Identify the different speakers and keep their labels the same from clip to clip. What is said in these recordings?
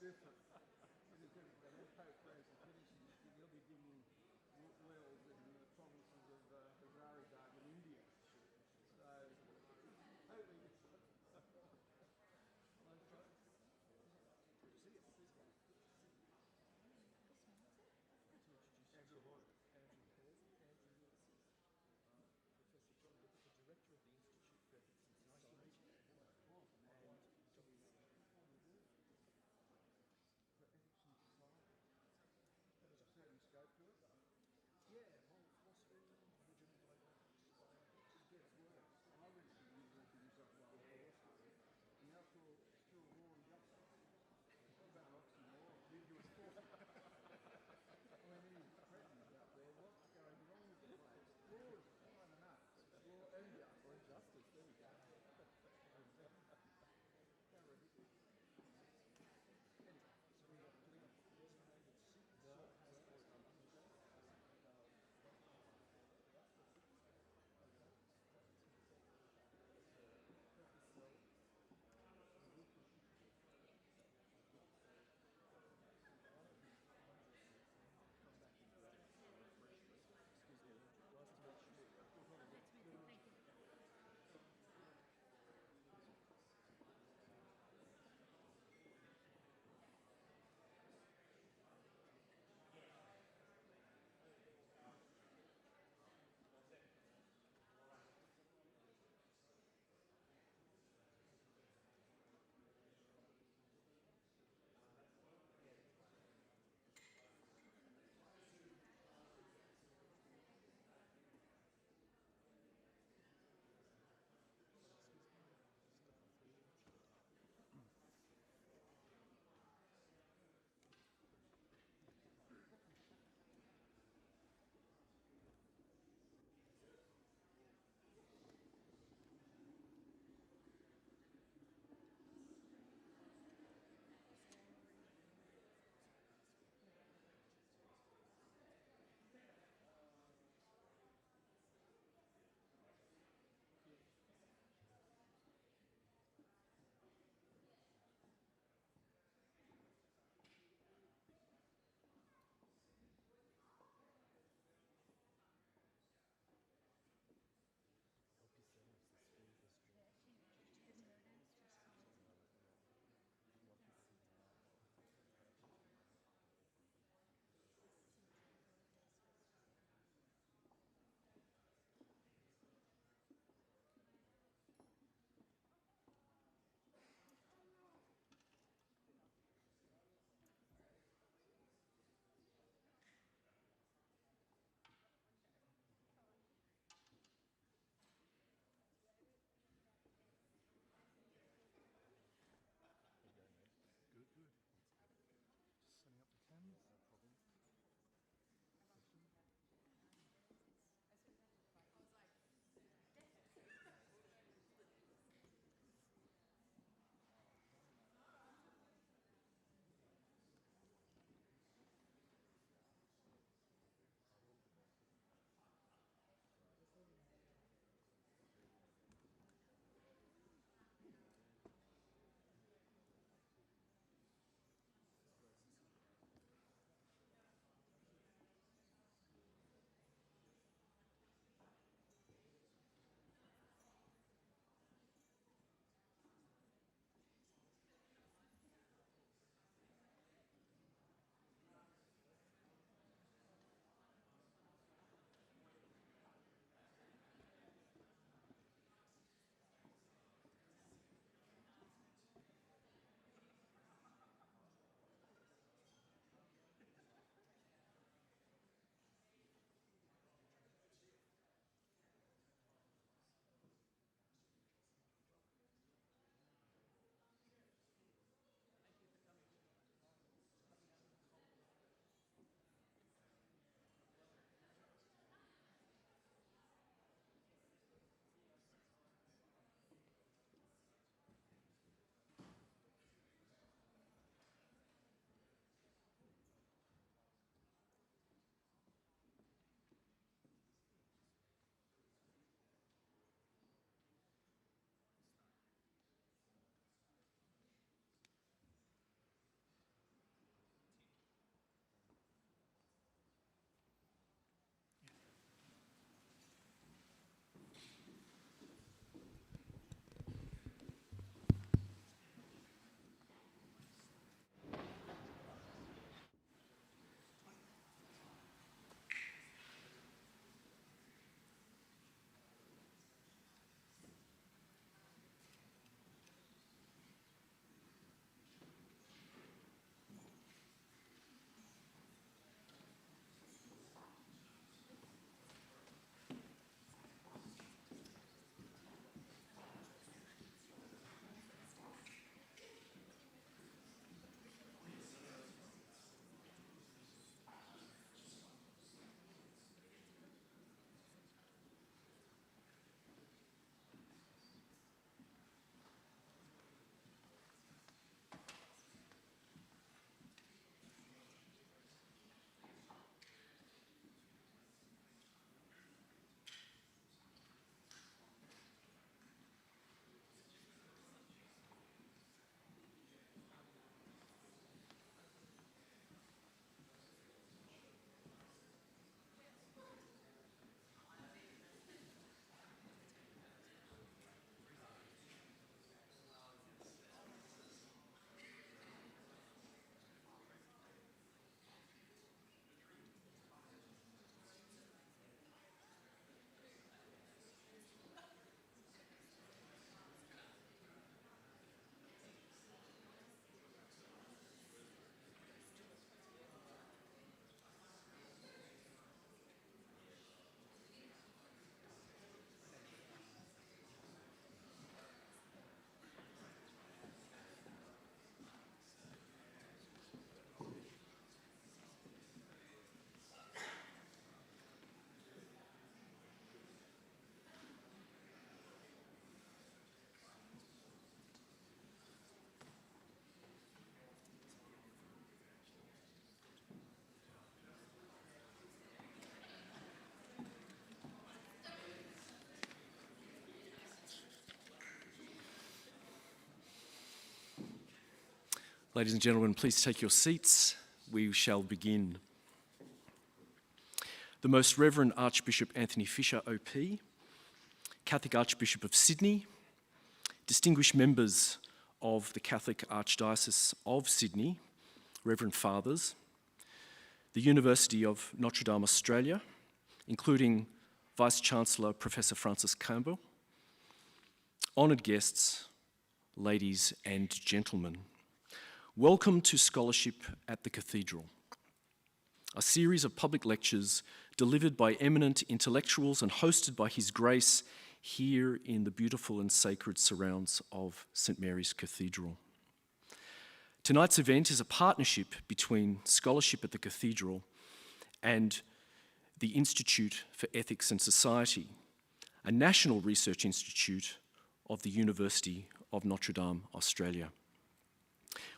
Speaker 1: different. It is different. But when Pope Francis finishes, he'll be digging wells in the provinces of Hazarigam in India. So, totally different.
Speaker 2: Good to see you. Please go. To introduce you to Andrew Hall. Andrew is Professor John Gibbs, the Director of the Institute for Ethics and Society, and Dr.
Speaker 3: Ladies and gentlemen, please take your seats. We shall begin. The Most Reverend Archbishop Anthony Fisher, OP, Catholic Archbishop of Sydney, distinguished members of the Catholic Archdiocese of Sydney, Reverend Fathers, the University of Notre Dame, Australia, including Vice-Chancellor Professor Francis Campbell, honoured guests, ladies and gentlemen. Welcome to Scholarship at the Cathedral, a series of public lectures delivered by eminent intellectuals and hosted by His Grace here in the beautiful and sacred surrounds of St Mary's Cathedral. Tonight's event is a partnership between Scholarship at the Cathedral and the Institute for Ethics and Society, a national research institute of the University of Notre Dame, Australia.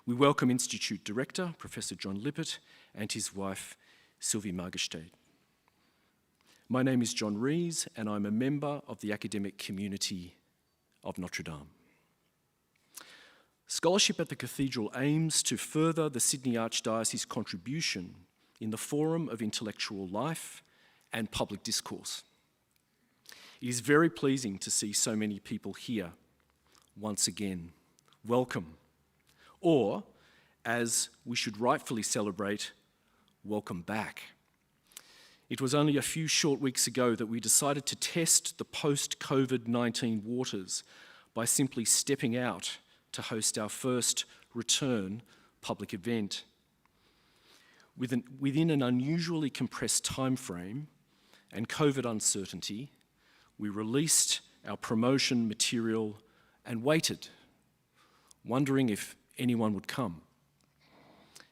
Speaker 3: We welcome Institute Director, Professor John Lippert, and his wife, Sylvie Margestade. My name is John Rees, and I'm a member of the academic community of Notre Dame. Scholarship at the Cathedral aims to further the Sydney Archdiocese's contribution in the forum of intellectual life and public discourse. It is very pleasing to see so many people here once again. Welcome. Or, as we should rightfully celebrate, welcome back. It was only a few short weeks ago that we decided to test the post-COVID-19 waters by simply stepping out to host our first return public event. Within an unusually compressed time frame and COVID uncertainty, we released our promotion material and waited, wondering if anyone would come.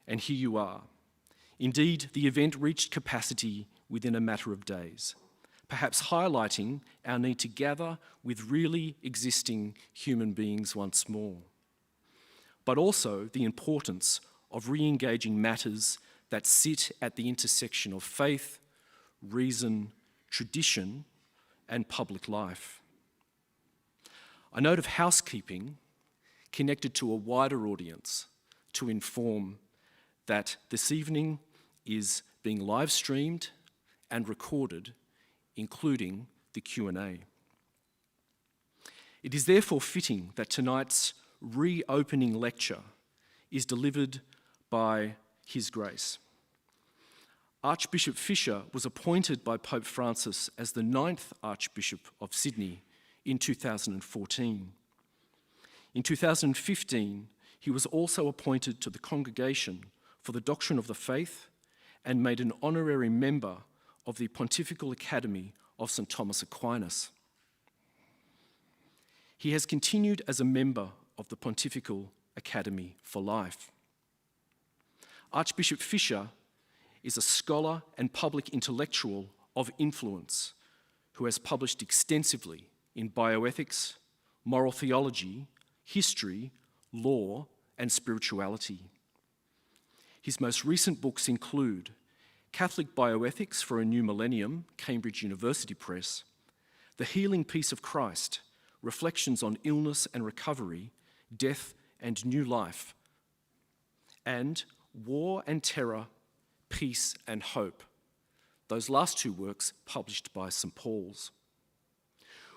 Speaker 3: And here you are. Indeed, the event reached capacity within a matter of days, perhaps highlighting our need to gather with really existing human beings once more, but also the importance of re-engaging matters that sit at the intersection of faith, reason, tradition, and public life. A note of housekeeping connected to a wider audience to inform that this evening is being live streamed and recorded, including the Q&A. It is therefore fitting that tonight's reopening lecture is delivered by His Grace. Archbishop Fisher was appointed by Pope Francis as the 9th Archbishop of Sydney in 2014. In 2015, he was also appointed to the Congregation for the Doctrine of the Faith and made an honorary member of the Pontifical Academy of St Thomas Aquinas. He has continued as a member of the Pontifical Academy for life. Archbishop Fisher is a scholar and public intellectual of influence who has published extensively in bioethics, moral theology, history, law, and spirituality. His most recent books include Catholic Bioethics for a New Millennium, Cambridge University Press, The Healing Peace of Christ, Reflections on Illness and Recovery, Death and New Life, and War and Terror, Peace and Hope, those last two works published by St Paul's.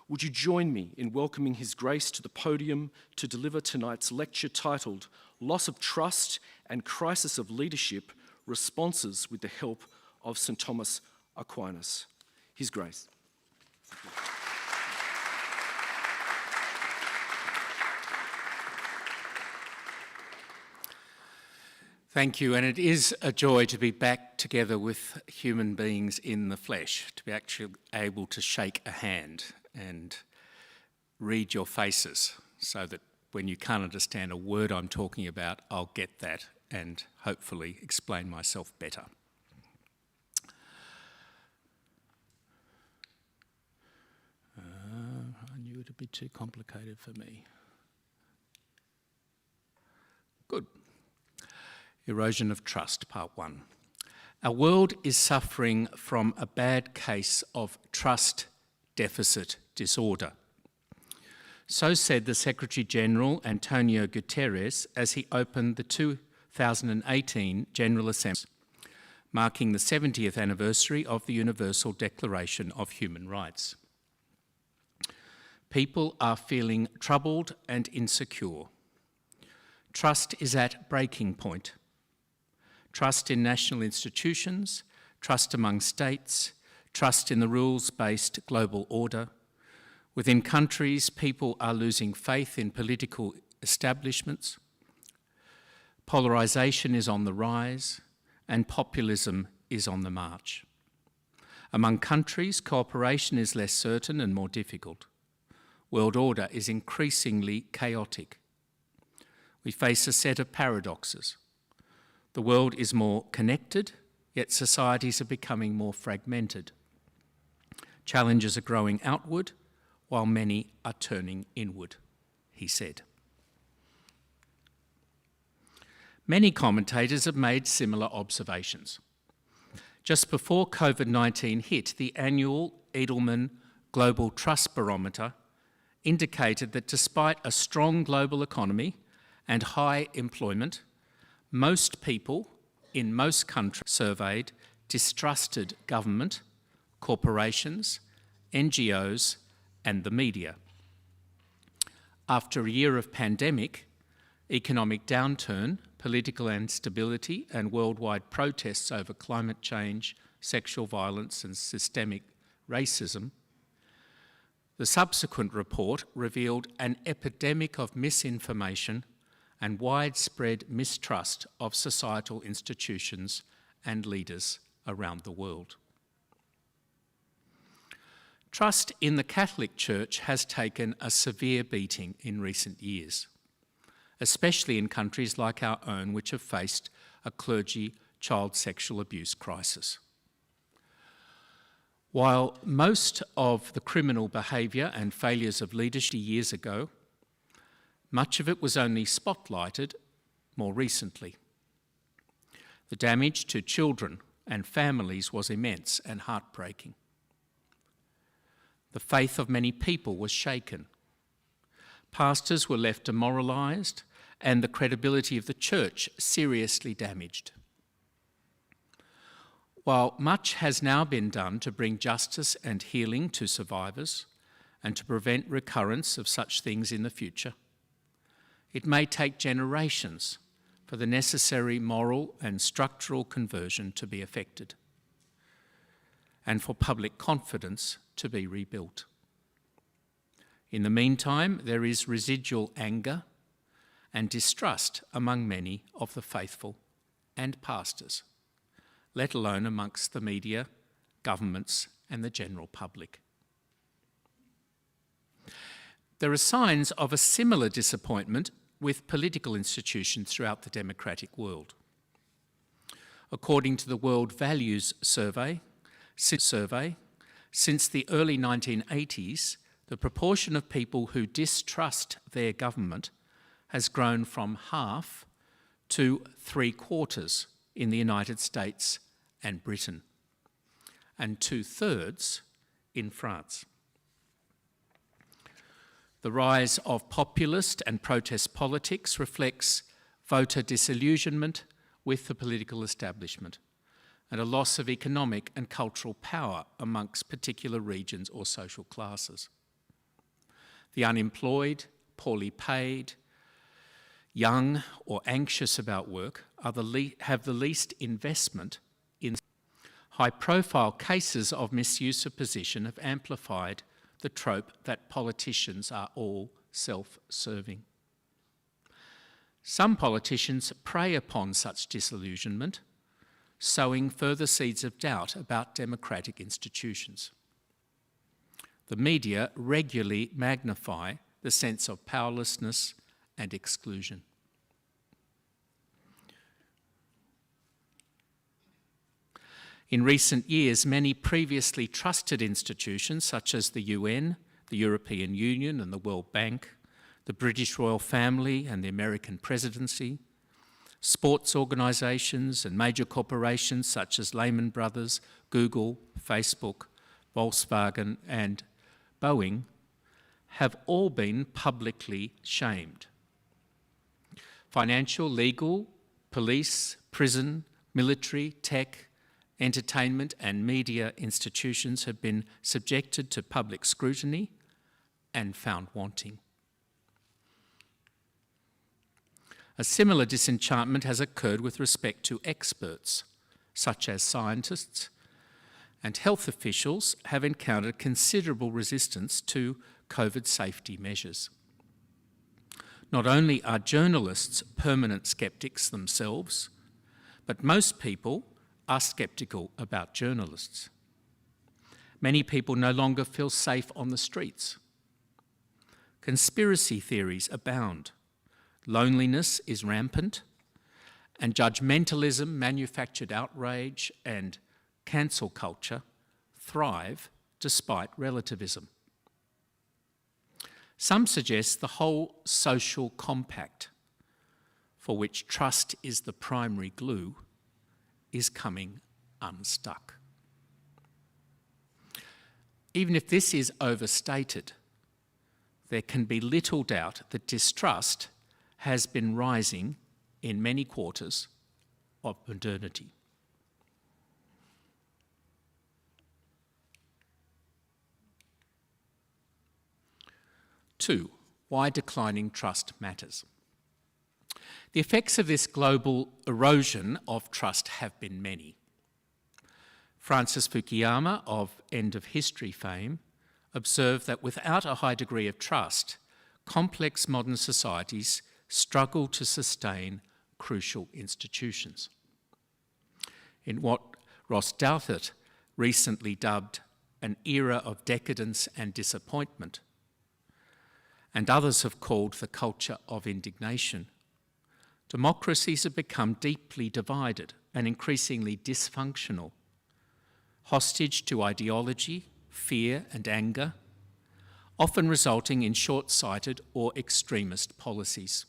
Speaker 3: Would you join me in welcoming His Grace to the podium to deliver tonight's lecture titled Loss of Trust and Crisis of Leadership, Responses with the Help of St Thomas Aquinas. His Grace.
Speaker 4: Thank you, and it is a joy to be back together with human beings in the flesh, to be actually able to shake a hand and read your faces so that when you can't understand a word I'm talking about, I'll get that and hopefully explain myself better. I knew it'd be too complicated for me. Good. Erosion of Trust, Part 1. Our world is suffering from a bad case of trust deficit disorder. So said the Secretary-General Antonio Guterres as he opened the 2018 General Assembly, marking the 70th anniversary of the Universal Declaration of Human Rights. People are feeling troubled and insecure. Trust is at breaking point. Trust in national institutions, trust among states, trust in the rules-based global order. Within countries, people are losing faith in political establishments. Polarisation is on the rise, and populism is on the march. Among countries, cooperation is less certain and more difficult. World order is increasingly chaotic. We face a set of paradoxes. The world is more connected, yet societies are becoming more fragmented. Challenges are growing outward, while many are turning inward, he said. Many commentators have made similar observations. Just before COVID-19 hit, the annual Edelman Global Trust Barometer indicated that despite a strong global economy and high employment, most people in most countries surveyed distrusted government, corporations, NGOs, and the media. After a year of pandemic, economic downturn, political instability, and worldwide protests over climate change, sexual violence, and systemic racism, the subsequent report revealed an epidemic of misinformation and widespread mistrust of societal institutions and leaders around the world. Trust in the Catholic Church has taken a severe beating in recent years, especially in countries like our own, which have faced a clergy child sexual abuse crisis. While most of the criminal behaviour and failures of leadership years ago, much of it was only spotlighted more recently. The damage to children and families was immense and heartbreaking. The faith of many people was shaken. Pastors were left demoralised and the credibility of the church seriously damaged. While much has now been done to bring justice and healing to survivors and to prevent recurrence of such things in the future, it may take generations for the necessary moral and structural conversion to be effected and for public confidence to be rebuilt. In the meantime, there is residual anger and distrust among many of the faithful and pastors, let alone amongst the media, governments, and the general public. There are signs of a similar disappointment with political institutions throughout the democratic world. According to the World Values Survey, since the early 1980s, the proportion of people who distrust their government has grown from half to 3/4 in the United States and Britain, and 2/3 in France. The rise of populist and protest politics reflects voter disillusionment with the political establishment and a loss of economic and cultural power amongst particular regions or social classes. The unemployed, poorly paid, young or anxious about work have the least investment in. High-profile cases of misuse of position have amplified the trope that politicians are all self-serving. Some politicians prey upon such disillusionment, sowing further seeds of doubt about democratic institutions. The media regularly magnify the sense of powerlessness and exclusion. In recent years, many previously trusted institutions such as the UN, the European Union and the World Bank, the British royal family and the American presidency, sports organisations and major corporations such as Lehman Brothers, Google, Facebook, Volkswagen and Boeing have all been publicly shamed. Financial, legal, police, prison, military, tech, entertainment and media institutions have been subjected to public scrutiny and found wanting. A similar disenchantment has occurred with respect to experts, such as scientists, and health officials have encountered considerable resistance to COVID safety measures. Not only are journalists permanent skeptics themselves, but most people are sceptical about journalists. Many people no longer feel safe on the streets. Conspiracy theories abound. Loneliness is rampant, and judgmentalism, manufactured outrage, and cancel culture thrive despite relativism. Some suggest the whole social compact, for which trust is the primary glue, is coming unstuck. Even if this is overstated, there can be little doubt that distrust has been rising in many quarters of modernity. Two, why declining trust matters. The effects of this global erosion of trust have been many. Francis Fukuyama, of End of History fame, observed that without a high degree of trust, complex modern societies struggle to sustain crucial institutions. In what Ross Douthat recently dubbed an era of decadence and disappointment, and others have called the culture of indignation, democracies have become deeply divided and increasingly dysfunctional, hostage to ideology, fear and anger, often resulting in short-sighted or extremist policies.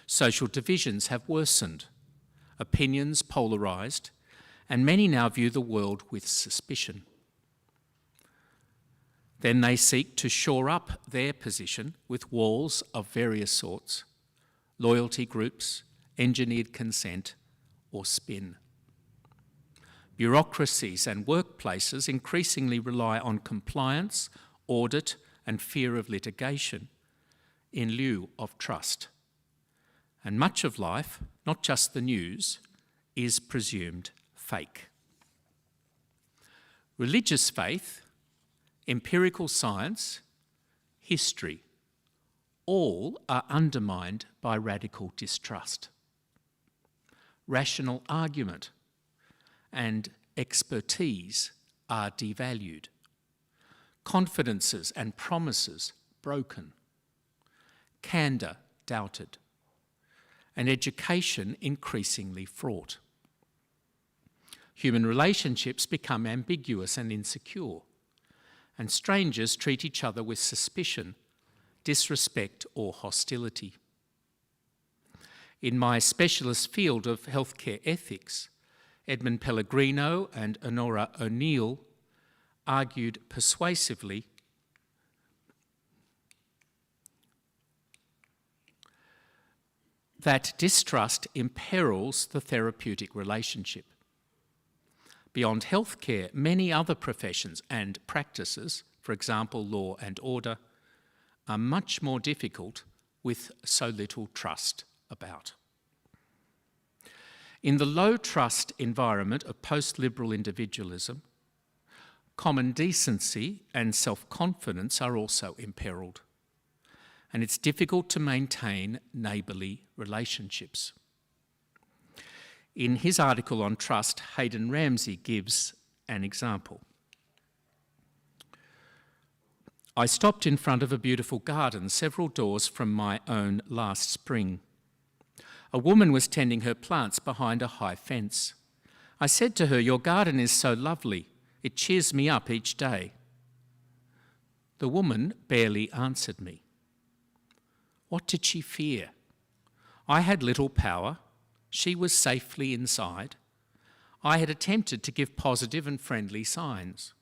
Speaker 4: Social divisions have worsened, opinions polarised, and many now view the world with suspicion. Then they seek to shore up their position with walls of various sorts, loyalty groups, engineered consent, or spin. Bureaucracies and workplaces increasingly rely on compliance, audit, and fear of litigation in lieu of trust. And much of life, not just the news, is presumed fake. Religious faith, empirical science, history, all are undermined by radical distrust. Rational argument and expertise are devalued. Confidences and promises broken. Candour doubted. And education increasingly fraught. Human relationships become ambiguous and insecure, and strangers treat each other with suspicion, disrespect, or hostility. In my specialist field of healthcare ethics, Edmund Pellegrino and Honora O'Neill argued persuasively that distrust imperils the therapeutic relationship. Beyond healthcare, many other professions and practices, for example, law and order, are much more difficult with so little trust about. In the low-trust environment of post-liberal individualism, common decency and self-confidence are also imperilled, and it's difficult to maintain neighbourly relationships. In his article on trust, Hayden Ramsey gives an example. I stopped in front of a beautiful garden several doors from my own last spring. A woman was tending her plants behind a high fence. I said to her, "Your garden is so lovely. It cheers me up each day." The woman barely answered me. What did she fear? I had little power. She was safely inside. I had attempted to give positive and friendly signs.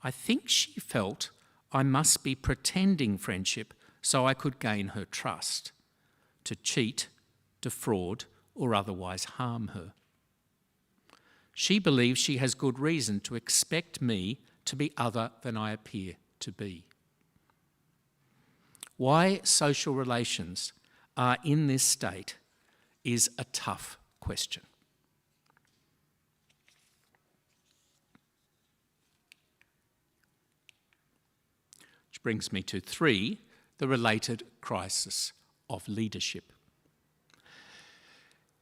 Speaker 4: I think she felt I must be pretending friendship so I could gain her trust, to cheat, defraud, or otherwise harm her. She believes she has good reason to expect me to be other than I appear to be. Why social relations are in this state is a tough question. Which brings me to 3, the related crisis of leadership.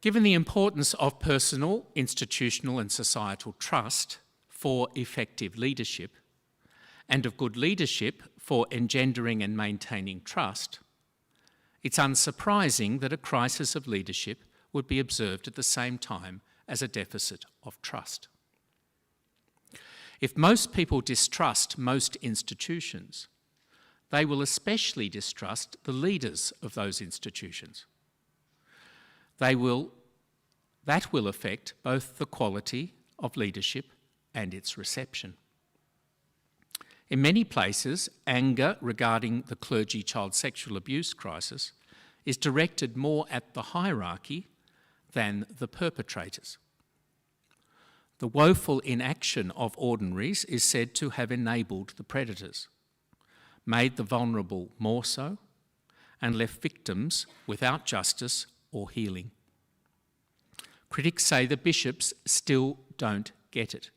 Speaker 4: Given the importance of personal, institutional and societal trust for effective leadership, and of good leadership for engendering and maintaining trust, it's unsurprising that a crisis of leadership would be observed at the same time as a deficit of trust. If most people distrust most institutions, they will especially distrust the leaders of those institutions. That will affect both the quality of leadership and its reception. In many places, anger regarding the clergy child sexual abuse crisis is directed more at the hierarchy than the perpetrators. The woeful inaction of ordinaries is said to have enabled the predators, made the vulnerable more so, and left victims without justice or healing. Critics say the bishops still don't get it,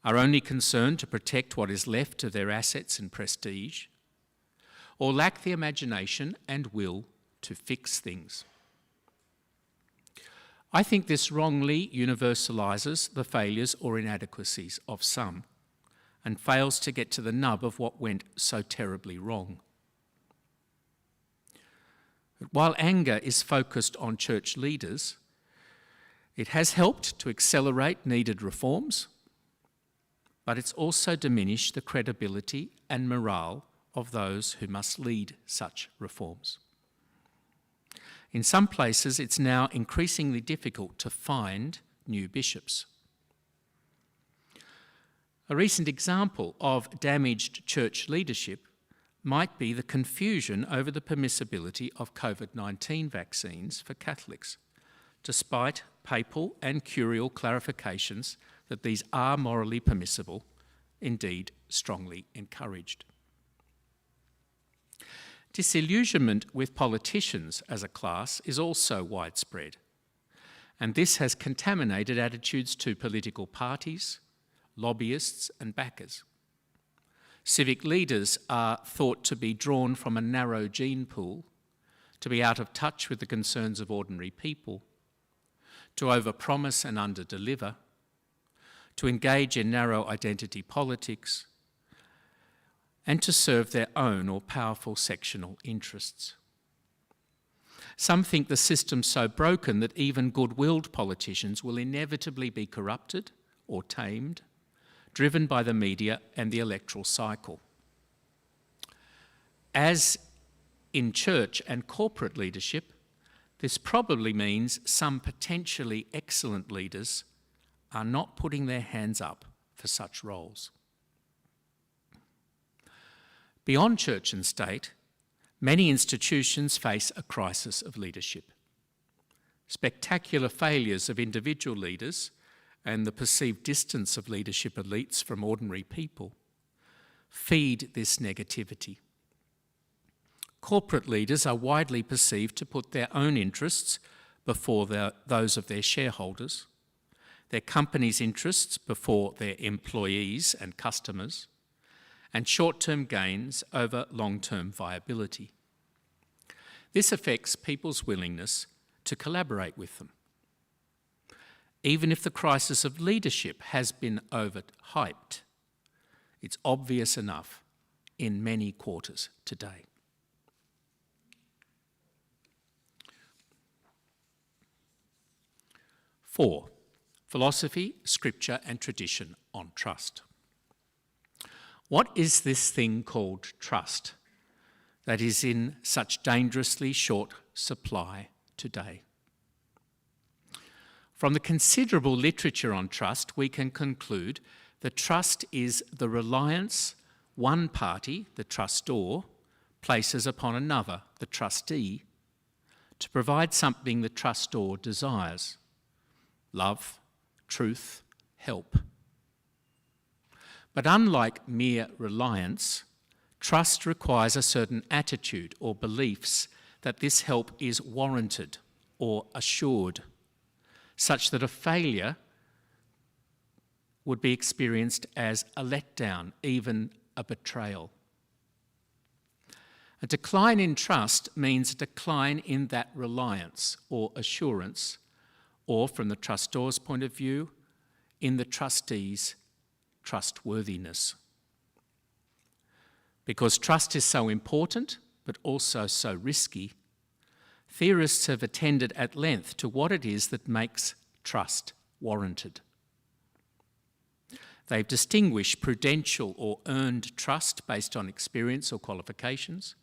Speaker 4: are only concerned to protect what is left of their assets and prestige, or lack the imagination and will to fix things. I think this wrongly universalises the failures or inadequacies of some and fails to get to the nub of what went so terribly wrong. But while anger is focused on church leaders, it has helped to accelerate needed reforms, but it's also diminished the credibility and morale of those who must lead such reforms. In some places, it's now increasingly difficult to find new bishops. A recent example of damaged church leadership might be the confusion over the permissibility of COVID-19 vaccines for Catholics, despite papal and curial clarifications that these are morally permissible, indeed strongly encouraged. Disillusionment with politicians as a class is also widespread, and this has contaminated attitudes to political parties, lobbyists and backers. Civic leaders are thought to be drawn from a narrow gene pool, to be out of touch with the concerns of ordinary people, to overpromise and underdeliver, to engage in narrow identity politics, and to serve their own or powerful sectional interests. Some think the system's so broken that even good-willed politicians will inevitably be corrupted or tamed, driven by the media and the electoral cycle. As in church and corporate leadership, this probably means some potentially excellent leaders are not putting their hands up for such roles. Beyond church and state, many institutions face a crisis of leadership. Spectacular failures of individual leaders and the perceived distance of leadership elites from ordinary people feed this negativity. Corporate leaders are widely perceived to put their own interests before those of their shareholders, their company's interests before their employees and customers, and short-term gains over long-term viability. This affects people's willingness to collaborate with them. Even if the crisis of leadership has been overhyped, it's obvious enough in many quarters today. Four, philosophy, scripture and tradition on trust. What is this thing called trust that is in such dangerously short supply today? From the considerable literature on trust, we can conclude that trust is the reliance one party, the trustor, places upon another, the trustee, to provide something the trustor desires: love, truth, help. But unlike mere reliance, trust requires a certain attitude or beliefs that this help is warranted or assured, such that a failure would be experienced as a letdown, even a betrayal. A decline in trust means a decline in that reliance or assurance, or from the trustor's point of view, in the trustee's trustworthiness. Because trust is so important, but also so risky, theorists have attended at length to what it is that makes trust warranted. They've distinguished prudential or earned trust based on experience or qualifications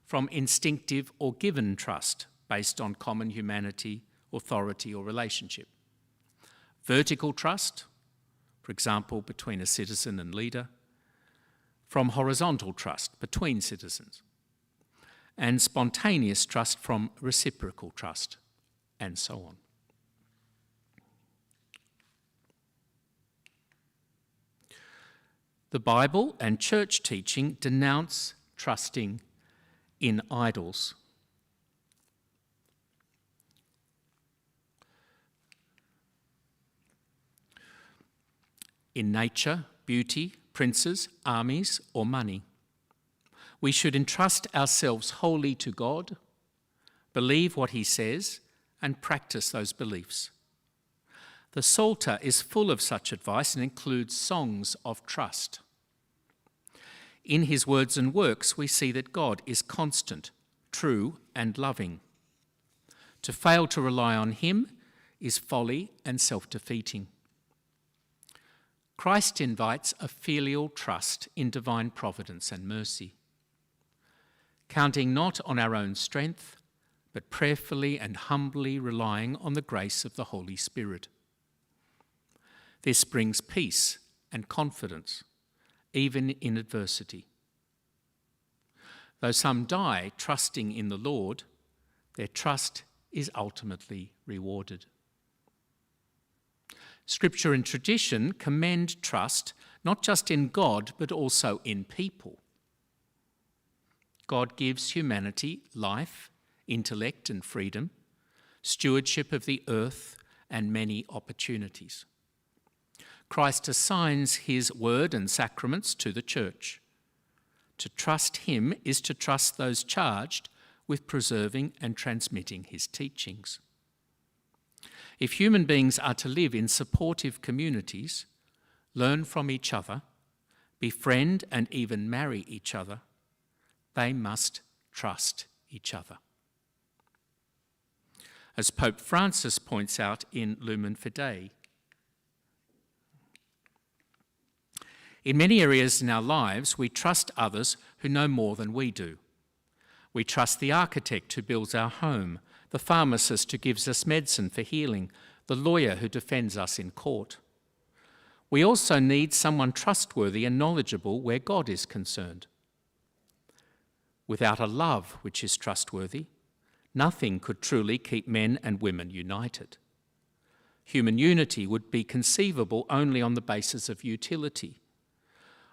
Speaker 4: from instinctive or given trust based on common humanity, authority or relationship. Vertical trust, for example, between a citizen and leader, from horizontal trust between citizens, and spontaneous trust from reciprocal trust, and so on. The Bible and church teaching denounce trusting in idols. In nature, beauty, princes, armies, or money. We should entrust ourselves wholly to God, believe what he says, and practice those beliefs. The Psalter is full of such advice and includes songs of trust. In his words and works, we see that God is constant, true, and loving. To fail to rely on him is folly and self-defeating. Christ invites a filial trust in divine providence and mercy, counting not on our own strength, but prayerfully and humbly relying on the grace of the Holy Spirit. This brings peace and confidence, even in adversity. Though some die trusting in the Lord, their trust is ultimately rewarded. Scripture and tradition commend trust not just in God, but also in people. God gives humanity life, intellect and freedom, stewardship of the earth, and many opportunities. Christ assigns his word and sacraments to the church. To trust him is to trust those charged with preserving and transmitting his teachings. If human beings are to live in supportive communities, learn from each other, befriend and even marry each other, they must trust each other. As Pope Francis points out in Lumen Fidei, in many areas in our lives, we trust others who know more than we do. We trust the architect who builds our home, the pharmacist who gives us medicine for healing, the lawyer who defends us in court. We also need someone trustworthy and knowledgeable where God is concerned. Without a love which is trustworthy, nothing could truly keep men and women united. Human unity would be conceivable only on the basis of utility,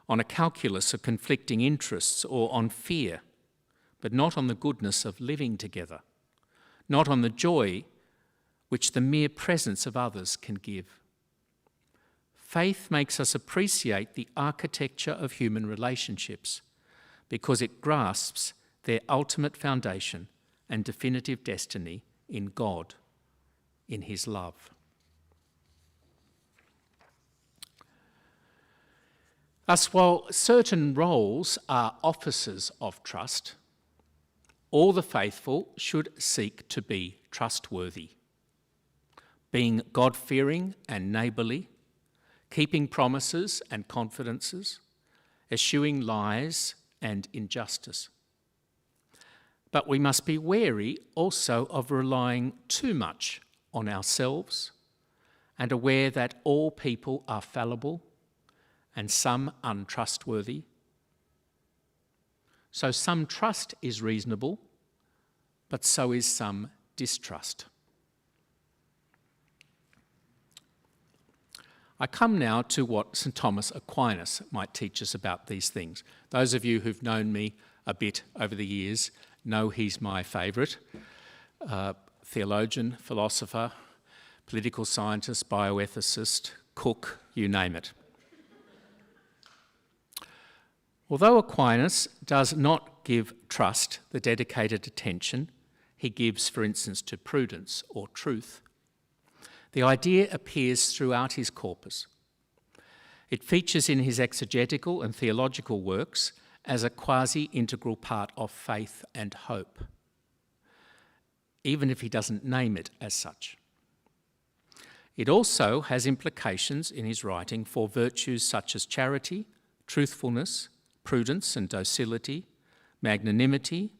Speaker 4: on a calculus of conflicting interests or on fear, but not on the goodness of living together, not on the joy which the mere presence of others can give. Faith makes us appreciate the architecture of human relationships because it grasps their ultimate foundation and definitive destiny in God, in his love. Thus, while certain roles are offices of trust, all the faithful should seek to be trustworthy, being God-fearing and neighbourly, keeping promises and confidences, eschewing lies and injustice. But we must be wary also of relying too much on ourselves and aware that all people are fallible and some untrustworthy, So some trust is reasonable, but so is some distrust. I come now to what St Thomas Aquinas might teach us about these things. Those of you who've known me a bit over the years know he's my favourite. Theologian, philosopher, political scientist, bioethicist, cook, you name it. Although Aquinas does not give trust the dedicated attention he gives, for instance, to prudence or truth, the idea appears throughout his corpus. It features in his exegetical and theological works as a quasi-integral part of faith and hope, even if he doesn't name it as such. It also has implications in his writing for virtues such as charity, truthfulness, prudence and docility, magnanimity,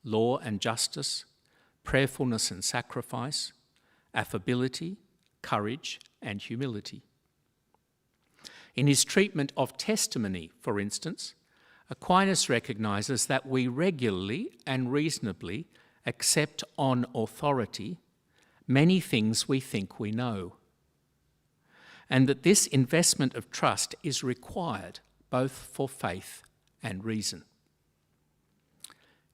Speaker 4: law and justice, prayerfulness and sacrifice, affability, courage and humility. In his treatment of testimony, for instance, Aquinas recognises that we regularly and reasonably accept on authority many things we think we know, and that this investment of trust is required both for faith and reason.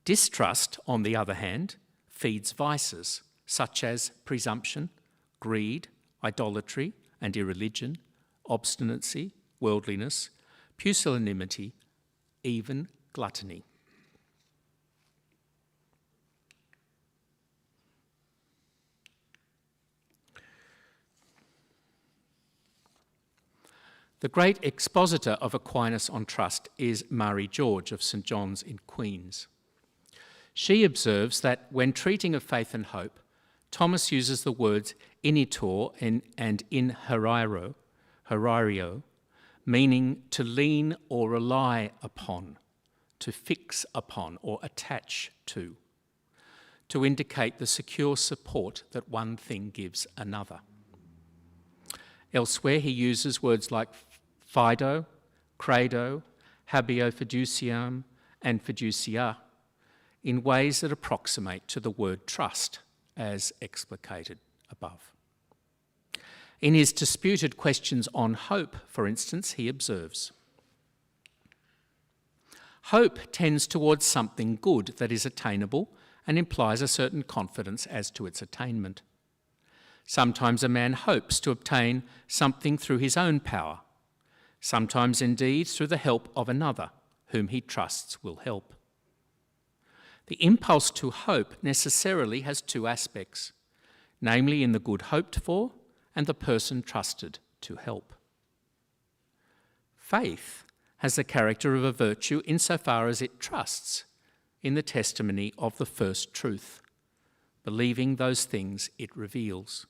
Speaker 4: Distrust, on the other hand, feeds vices such as presumption, greed, idolatry and irreligion, obstinacy, worldliness, pusillanimity, even gluttony. The great expositor of Aquinas on trust is Marie George of St John's in Queens. She observes that when treating of faith and hope, Thomas uses the words initor and in horario, meaning to lean or rely upon, to fix upon or attach to indicate the secure support that one thing gives another. Elsewhere, he uses words like fido, credo, habeo fiduciam, and fiducia in ways that approximate to the word trust, as explicated above. In his disputed questions on hope, for instance, he observes, hope tends towards something good that is attainable and implies a certain confidence as to its attainment. Sometimes a man hopes to obtain something through his own power, sometimes indeed through the help of another whom he trusts will help. The impulse to hope necessarily has two aspects, namely in the good hoped for and the person trusted to help. Faith has the character of a virtue insofar as it trusts in the testimony of the first truth, believing those things it reveals.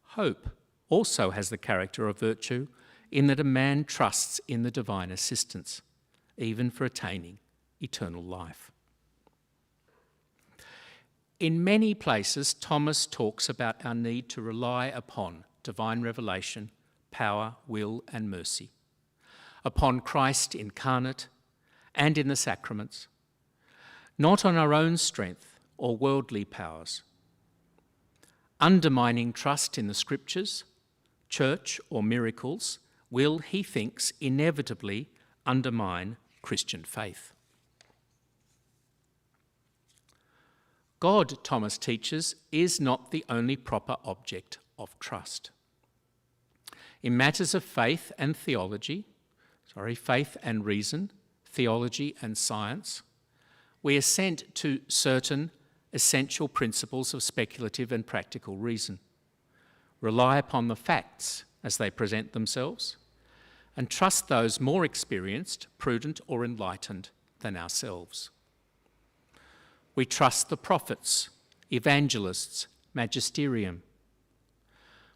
Speaker 4: Hope also has the character of virtue in that a man trusts in the divine assistance, even for attaining eternal life. In many places, Thomas talks about our need to rely upon divine revelation, power, will, and mercy, upon Christ incarnate and in the sacraments, not on our own strength or worldly powers. Undermining trust in the scriptures, church, or miracles will, he thinks, inevitably undermine Christian faith. God, Thomas teaches, is not the only proper object of trust. In matters of faith and reason, theology and science, we assent to certain essential principles of speculative and practical reason, rely upon the facts as they present themselves, and trust those more experienced, prudent, or enlightened than ourselves. We trust the prophets, evangelists, magisterium.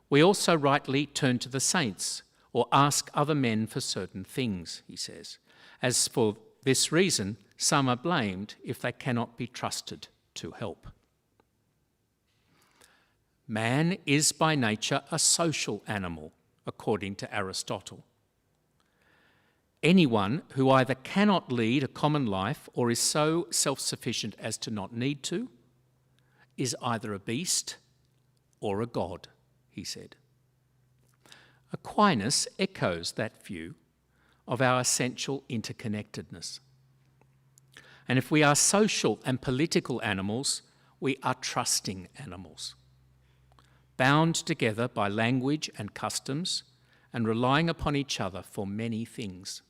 Speaker 4: We also rightly turn to the saints or ask other men for certain things, he says, as for this reason some are blamed if they cannot be trusted to help. Man is by nature a social animal, according to Aristotle. anyone who either cannot lead a common life or is so self-sufficient as to not need to is either a beast or a god, he said. Aquinas echoes that view of our essential interconnectedness. And if we are social and political animals, we are trusting animals, bound together by language and customs and relying upon each other for many things.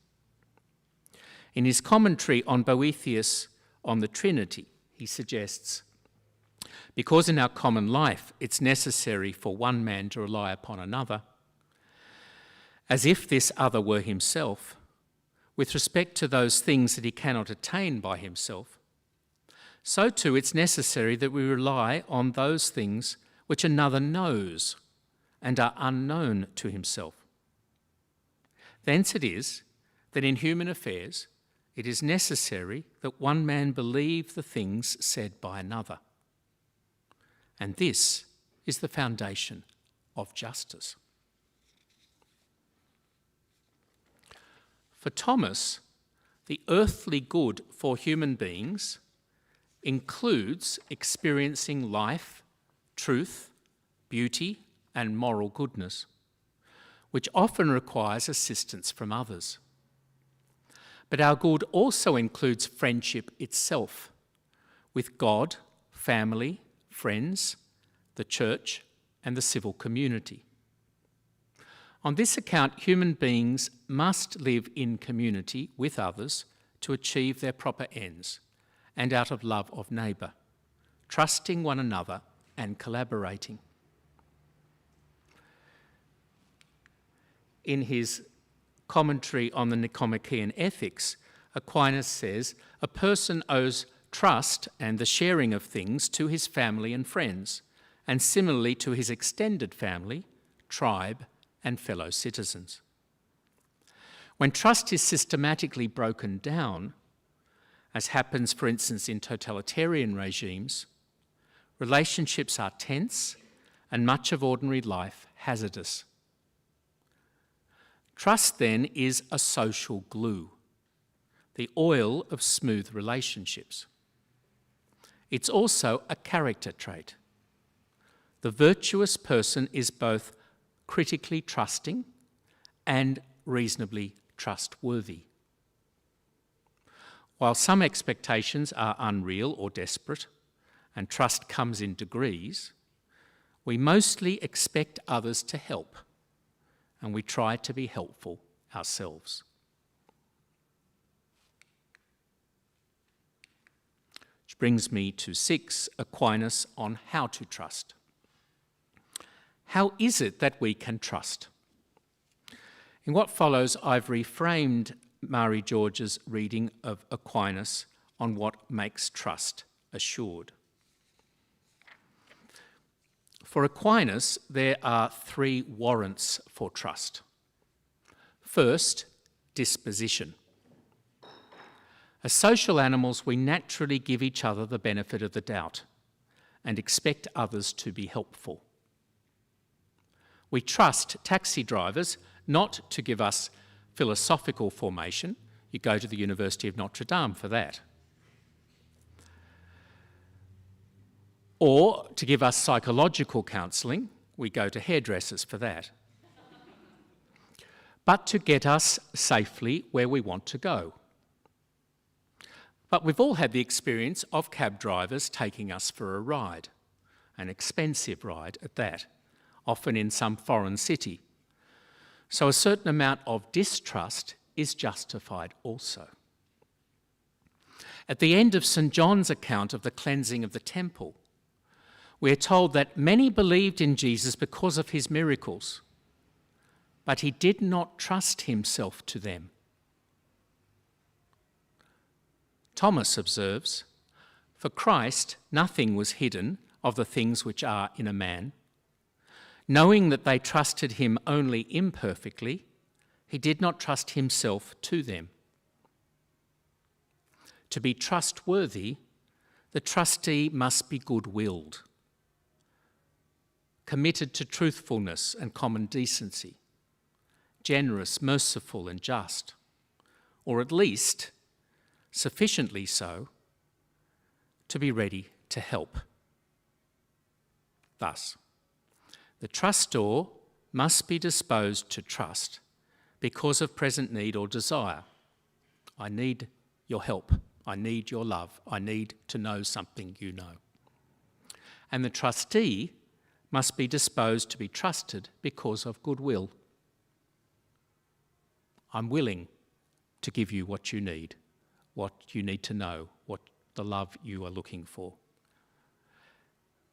Speaker 4: In his commentary on Boethius on the Trinity, he suggests, because in our common life it's necessary for one man to rely upon another, as if this other were himself, with respect to those things that he cannot attain by himself, so too it's necessary that we rely on those things which another knows and are unknown to himself. Thence it is that in human affairs it is necessary that one man believe the things said by another. And this is the foundation of justice. For Thomas, the earthly good for human beings includes experiencing life, truth, beauty, and moral goodness, which often requires assistance from others. But our good also includes friendship itself with God, family, friends, the church, and the civil community. On this account, human beings must live in community with others to achieve their proper ends and out of love of neighbour, trusting one another and collaborating. In his commentary on the Nicomachean Ethics, Aquinas says, a person owes trust and the sharing of things to his family and friends, and similarly to his extended family, tribe, and fellow citizens. When trust is systematically broken down, as happens, for instance, in totalitarian regimes, relationships are tense and much of ordinary life hazardous. Trust, then, is a social glue, the oil of smooth relationships. It's also a character trait. The virtuous person is both critically trusting and reasonably trustworthy. While some expectations are unreal or desperate, and trust comes in degrees, we mostly expect others to help, and we try to be helpful ourselves. Which brings me to 6, Aquinas on how to trust. How is it that we can trust? In what follows, I've reframed Mari George's reading of Aquinas on what makes trust assured. For Aquinas, there are 3 warrants for trust. First, disposition. As social animals, we naturally give each other the benefit of the doubt and expect others to be helpful. We trust taxi drivers not to give us philosophical formation. You go to the University of Notre Dame for that. Or to give us psychological counselling. We go to hairdressers for that. But to get us safely where we want to go. But we've all had the experience of cab drivers taking us for a ride, an expensive ride at that, often in some foreign city. So a certain amount of distrust is justified also. At the end of St John's account of the cleansing of the temple, we are told that many believed in Jesus because of his miracles, but he did not trust himself to them. Thomas observes, "For Christ nothing was hidden of the things which are in a man. Knowing that they trusted him only imperfectly, he did not trust himself to them." To be trustworthy, the trustee must be good-willed, committed to truthfulness and common decency, generous, merciful and just, or at least sufficiently so, to be ready to help. Thus, the trustor must be disposed to trust because of present need or desire. I need your help. I need your love. I need to know something you know. And the trustee must be disposed to be trusted because of goodwill. I'm willing to give you what you need to know, what the love you are looking for.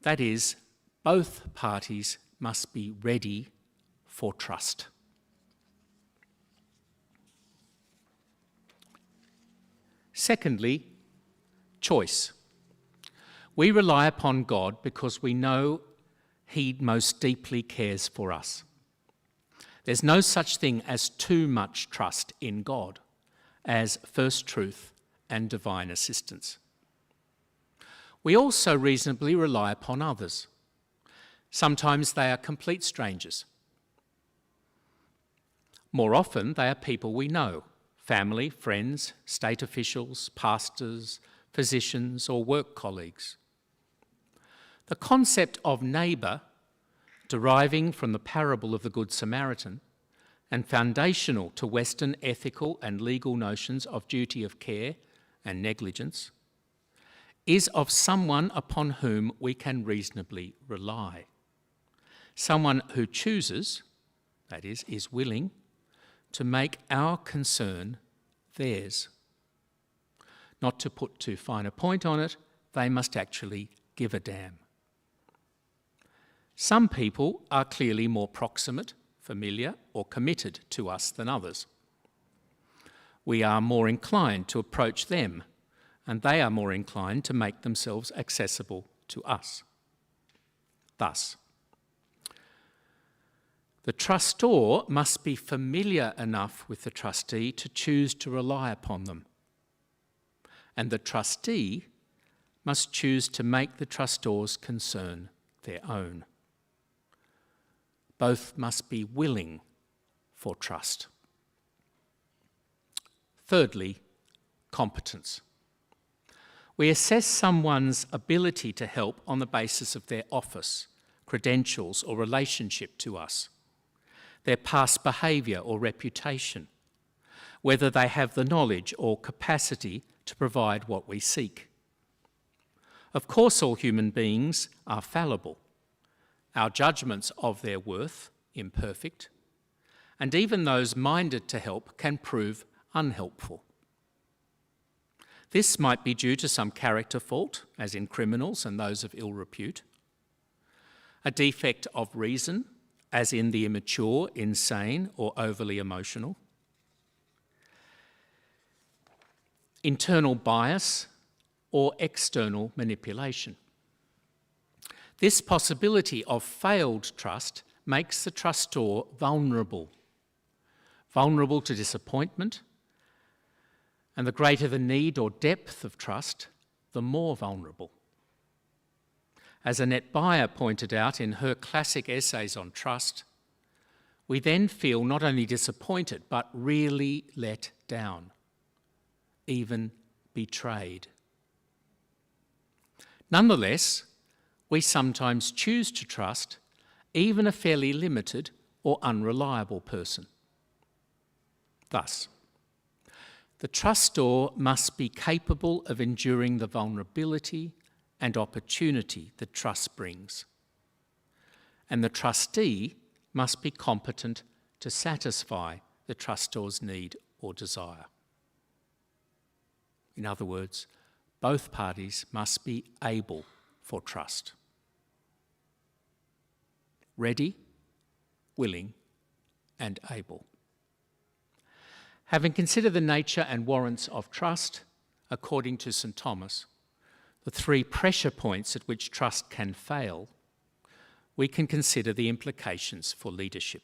Speaker 4: That is, both parties must be ready for trust. Secondly, choice. We rely upon God because we know He most deeply cares for us. There's no such thing as too much trust in God, as first truth and divine assistance. We also reasonably rely upon others. Sometimes they are complete strangers. More often, they are people we know: family, friends, state officials, pastors, physicians, or work colleagues. The concept of neighbour, deriving from the parable of the Good Samaritan and foundational to Western ethical and legal notions of duty of care and negligence, is of someone upon whom we can reasonably rely. Someone who chooses, that is willing, to make our concern theirs. Not to put too fine a point on it, they must actually give a damn. Some people are clearly more proximate, familiar, or committed to us than others. We are more inclined to approach them, and they are more inclined to make themselves accessible to us. Thus, the trustor must be familiar enough with the trustee to choose to rely upon them, and the trustee must choose to make the trustor's concern their own. Both must be willing for trust. Thirdly, competence. We assess someone's ability to help on the basis of their office, credentials, or relationship to us, their past behaviour or reputation, whether they have the knowledge or capacity to provide what we seek. Of course, all human beings are fallible, our judgments of their worth imperfect, and even those minded to help can prove unhelpful. This might be due to some character fault, as in criminals and those of ill repute, a defect of reason, as in the immature, insane, or overly emotional, internal bias, or external manipulation. This possibility of failed trust makes the trustor vulnerable to disappointment, and the greater the need or depth of trust, the more vulnerable. As Annette Beyer pointed out in her classic essays on trust, we then feel not only disappointed, but really let down, even betrayed. Nonetheless, we sometimes choose to trust even a fairly limited or unreliable person. Thus, the trustor must be capable of enduring the vulnerability and opportunity that trust brings, and the trustee must be competent to satisfy the trustor's need or desire. In other words, both parties must be able for trust. Ready, willing, and able. Having considered the nature and warrants of trust, according to St Thomas, the three pressure points at which trust can fail, we can consider the implications for leadership.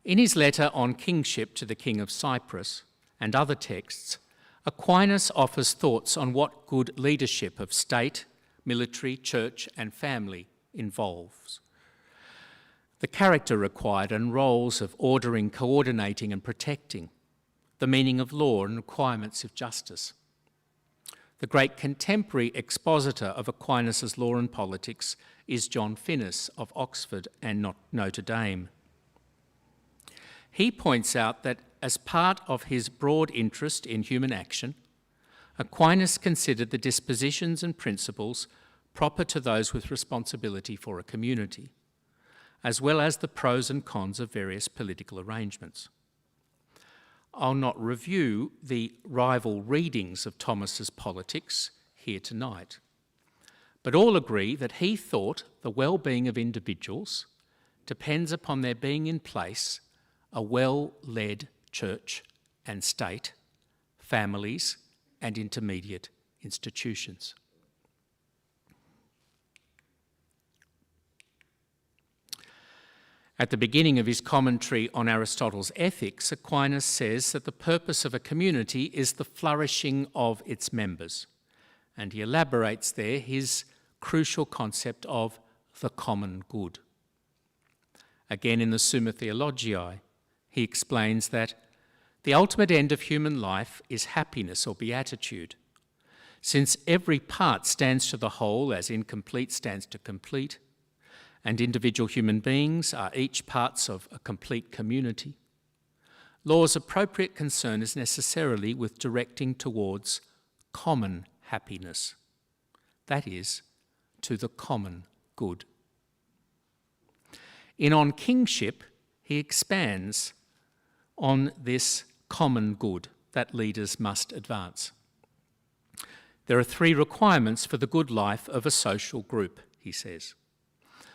Speaker 4: In his letter on kingship to the King of Cyprus and other texts, Aquinas offers thoughts on what good leadership of state, military, church, and family involves. the character required and roles of ordering, coordinating and protecting, the meaning of law and requirements of justice. The great contemporary expositor of Aquinas' law and politics is John Finnis of Oxford and Notre Dame. He points out that as part of his broad interest in human action, Aquinas considered the dispositions and principles proper to those with responsibility for a community, as well as the pros and cons of various political arrangements. I'll not review the rival readings of Thomas's politics here tonight, but all agree that he thought the well-being of individuals depends upon there being in place a well-led church and state, families and intermediate institutions. At the beginning of his commentary on Aristotle's Ethics, Aquinas says that the purpose of a community is the flourishing of its members, and he elaborates there his crucial concept of the common good. Again, in the Summa Theologiae, he explains that the ultimate end of human life is happiness or beatitude. Since every part stands to the whole as incomplete stands to complete, and individual human beings are each parts of a complete community, law's appropriate concern is necessarily with directing towards common happiness, that is, to the common good. In On Kingship, he expands on this common good that leaders must advance. There are 3 requirements for the good life of a social group, he says.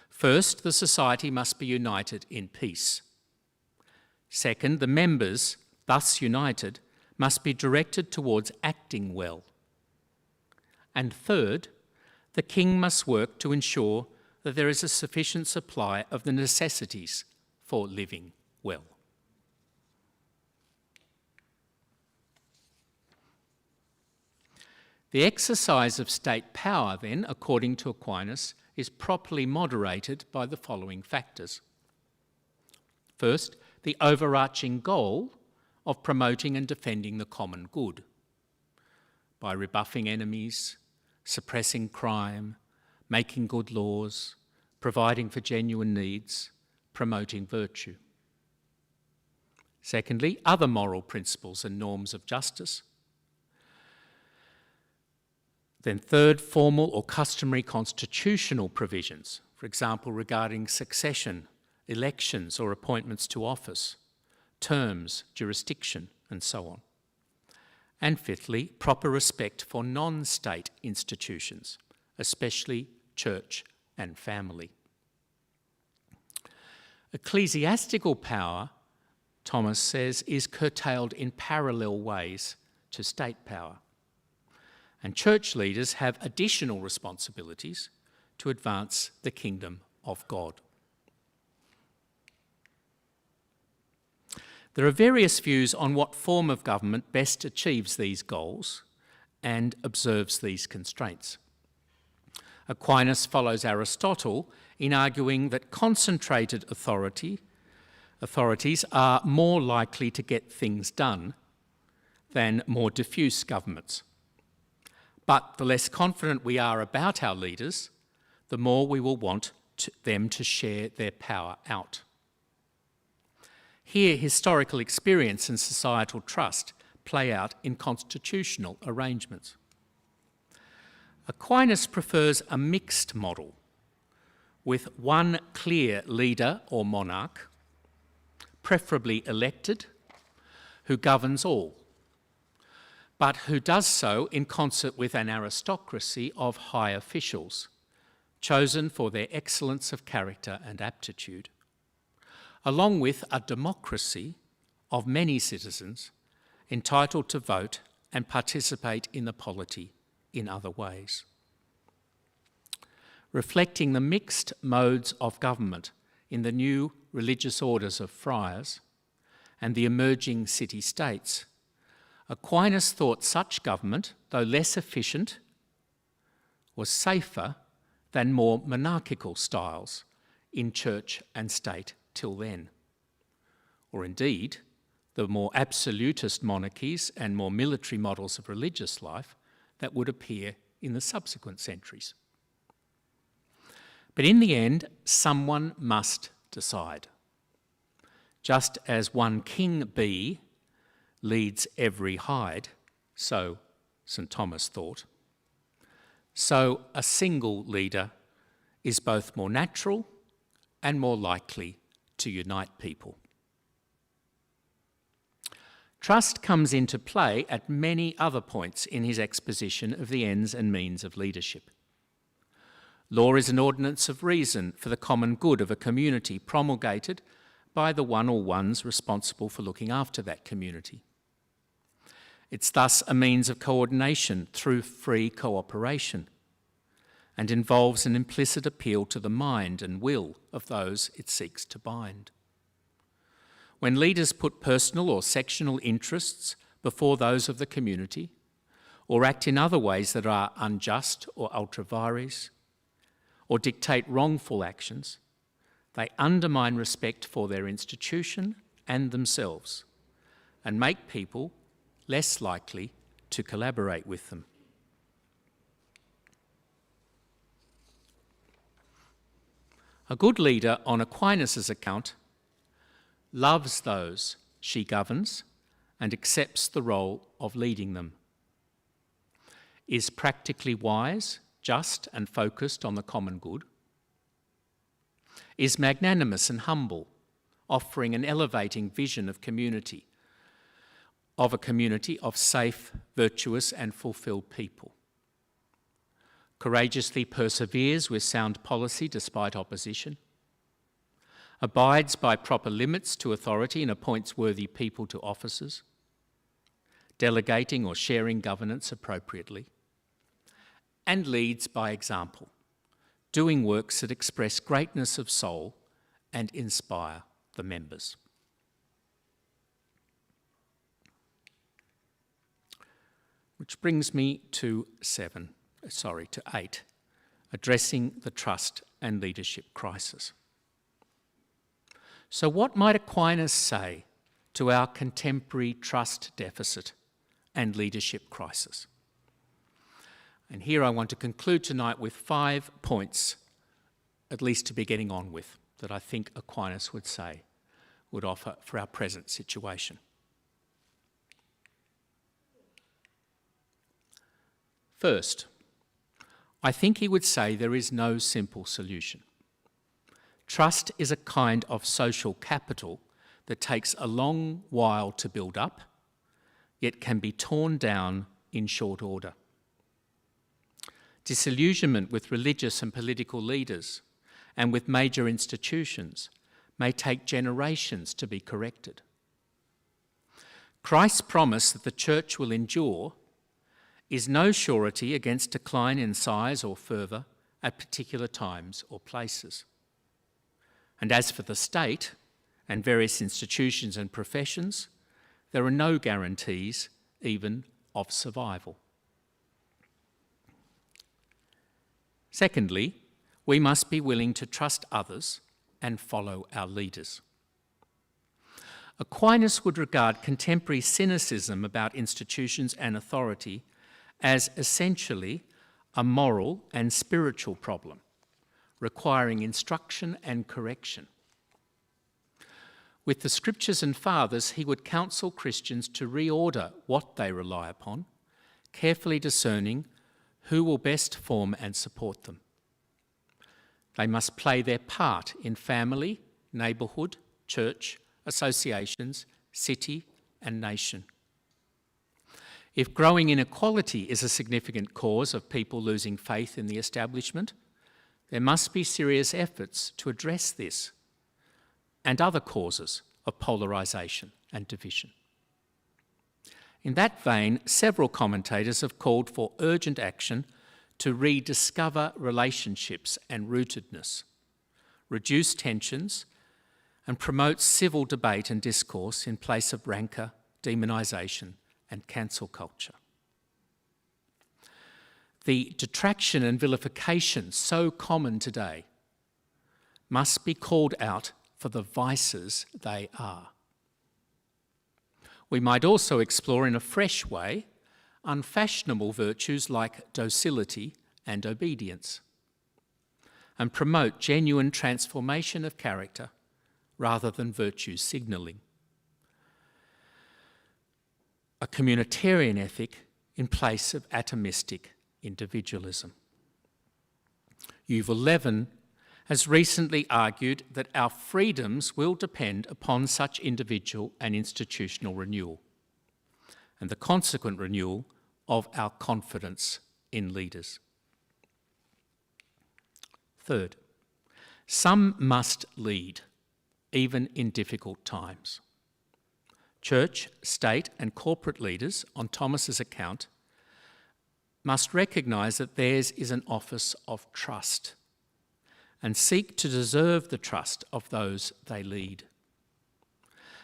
Speaker 4: First, the society must be united in peace. Second, the members, thus united, must be directed towards acting well. And third, the king must work to ensure that there is a sufficient supply of the necessities for living well. The exercise of state power, then, according to Aquinas, is properly moderated by the following factors. First, the overarching goal of promoting and defending the common good by rebuffing enemies, suppressing crime, making good laws, providing for genuine needs, promoting virtue. Secondly, other moral principles and norms of justice. Then third, formal or customary constitutional provisions, for example, regarding succession, elections or appointments to office, terms, jurisdiction, and so on. And fifthly, proper respect for non-state institutions, especially church and family. Ecclesiastical power, Thomas says, is curtailed in parallel ways to state power. And church leaders have additional responsibilities to advance the kingdom of God. There are various views on what form of government best achieves these goals and observes these constraints. Aquinas follows Aristotle in arguing that concentrated authorities are more likely to get things done than more diffuse governments. But the less confident we are about our leaders, the more we will want them to share their power out. Here, historical experience and societal trust play out in constitutional arrangements. Aquinas prefers a mixed model with one clear leader or monarch, preferably elected, who governs all, but who does so in concert with an aristocracy of high officials, chosen for their excellence of character and aptitude, along with a democracy of many citizens entitled to vote and participate in the polity in other ways. Reflecting the mixed modes of government in the new religious orders of friars and the emerging city-states, Aquinas thought such government, though less efficient, was safer than more monarchical styles in church and state till then. Or indeed, the more absolutist monarchies and more military models of religious life that would appear in the subsequent centuries. But in the end, someone must decide. Just as one king bee leads every hive, so St Thomas thought, so a single leader is both more natural and more likely to unite people. Trust comes into play at many other points in his exposition of the ends and means of leadership. Law is an ordinance of reason for the common good of a community, promulgated by the one or ones responsible for looking after that community. It's thus a means of coordination through free cooperation, and involves an implicit appeal to the mind and will of those it seeks to bind. When leaders put personal or sectional interests before those of the community, or act in other ways that are unjust or ultra vires, or dictate wrongful actions, they undermine respect for their institution and themselves, and make people less likely to collaborate with them. A good leader, on Aquinas' account, loves those she governs and accepts the role of leading them, is practically wise, just and focused on the common good, is magnanimous and humble, offering an elevating vision of a community of safe, virtuous and fulfilled people, courageously perseveres with sound policy despite opposition, abides by proper limits to authority and appoints worthy people to offices, delegating or sharing governance appropriately, and leads by example, doing works that express greatness of soul and inspire the members. Which brings me to 8, addressing the trust and leadership crisis. So what might Aquinas say to our contemporary trust deficit and leadership crisis? And here I want to conclude tonight with 5 points, at least to be getting on with, that I think Aquinas would offer for our present situation. First, I think he would say there is no simple solution. Trust is a kind of social capital that takes a long while to build up, yet can be torn down in short order. Disillusionment with religious and political leaders and with major institutions may take generations to be corrected. Christ's promise that the church will endure is no surety against decline in size or fervour at particular times or places. And as for the state and various institutions and professions, there are no guarantees even of survival. Secondly, we must be willing to trust others and follow our leaders. Aquinas would regard contemporary cynicism about institutions and authority as essentially a moral and spiritual problem, requiring instruction and correction. With the scriptures and fathers, he would counsel Christians to reorder what they rely upon, carefully discerning who will best form and support them. They must play their part in family, neighbourhood, church, associations, city and nation. If growing inequality is a significant cause of people losing faith in the establishment, there must be serious efforts to address this and other causes of polarisation and division. In that vein, several commentators have called for urgent action to rediscover relationships and rootedness, reduce tensions, and promote civil debate and discourse in place of rancour, demonisation, and cancel culture. The detraction and vilification so common today must be called out for the vices they are. We might also explore in a fresh way unfashionable virtues like docility and obedience, and promote genuine transformation of character rather than virtue signalling. A communitarian ethic in place of atomistic individualism. UV11 has recently argued that our freedoms will depend upon such individual and institutional renewal, and the consequent renewal of our confidence in leaders. Third, some must lead, even in difficult times. Church, state and corporate leaders, on Thomas's account, must recognise that theirs is an office of trust and seek to deserve the trust of those they lead.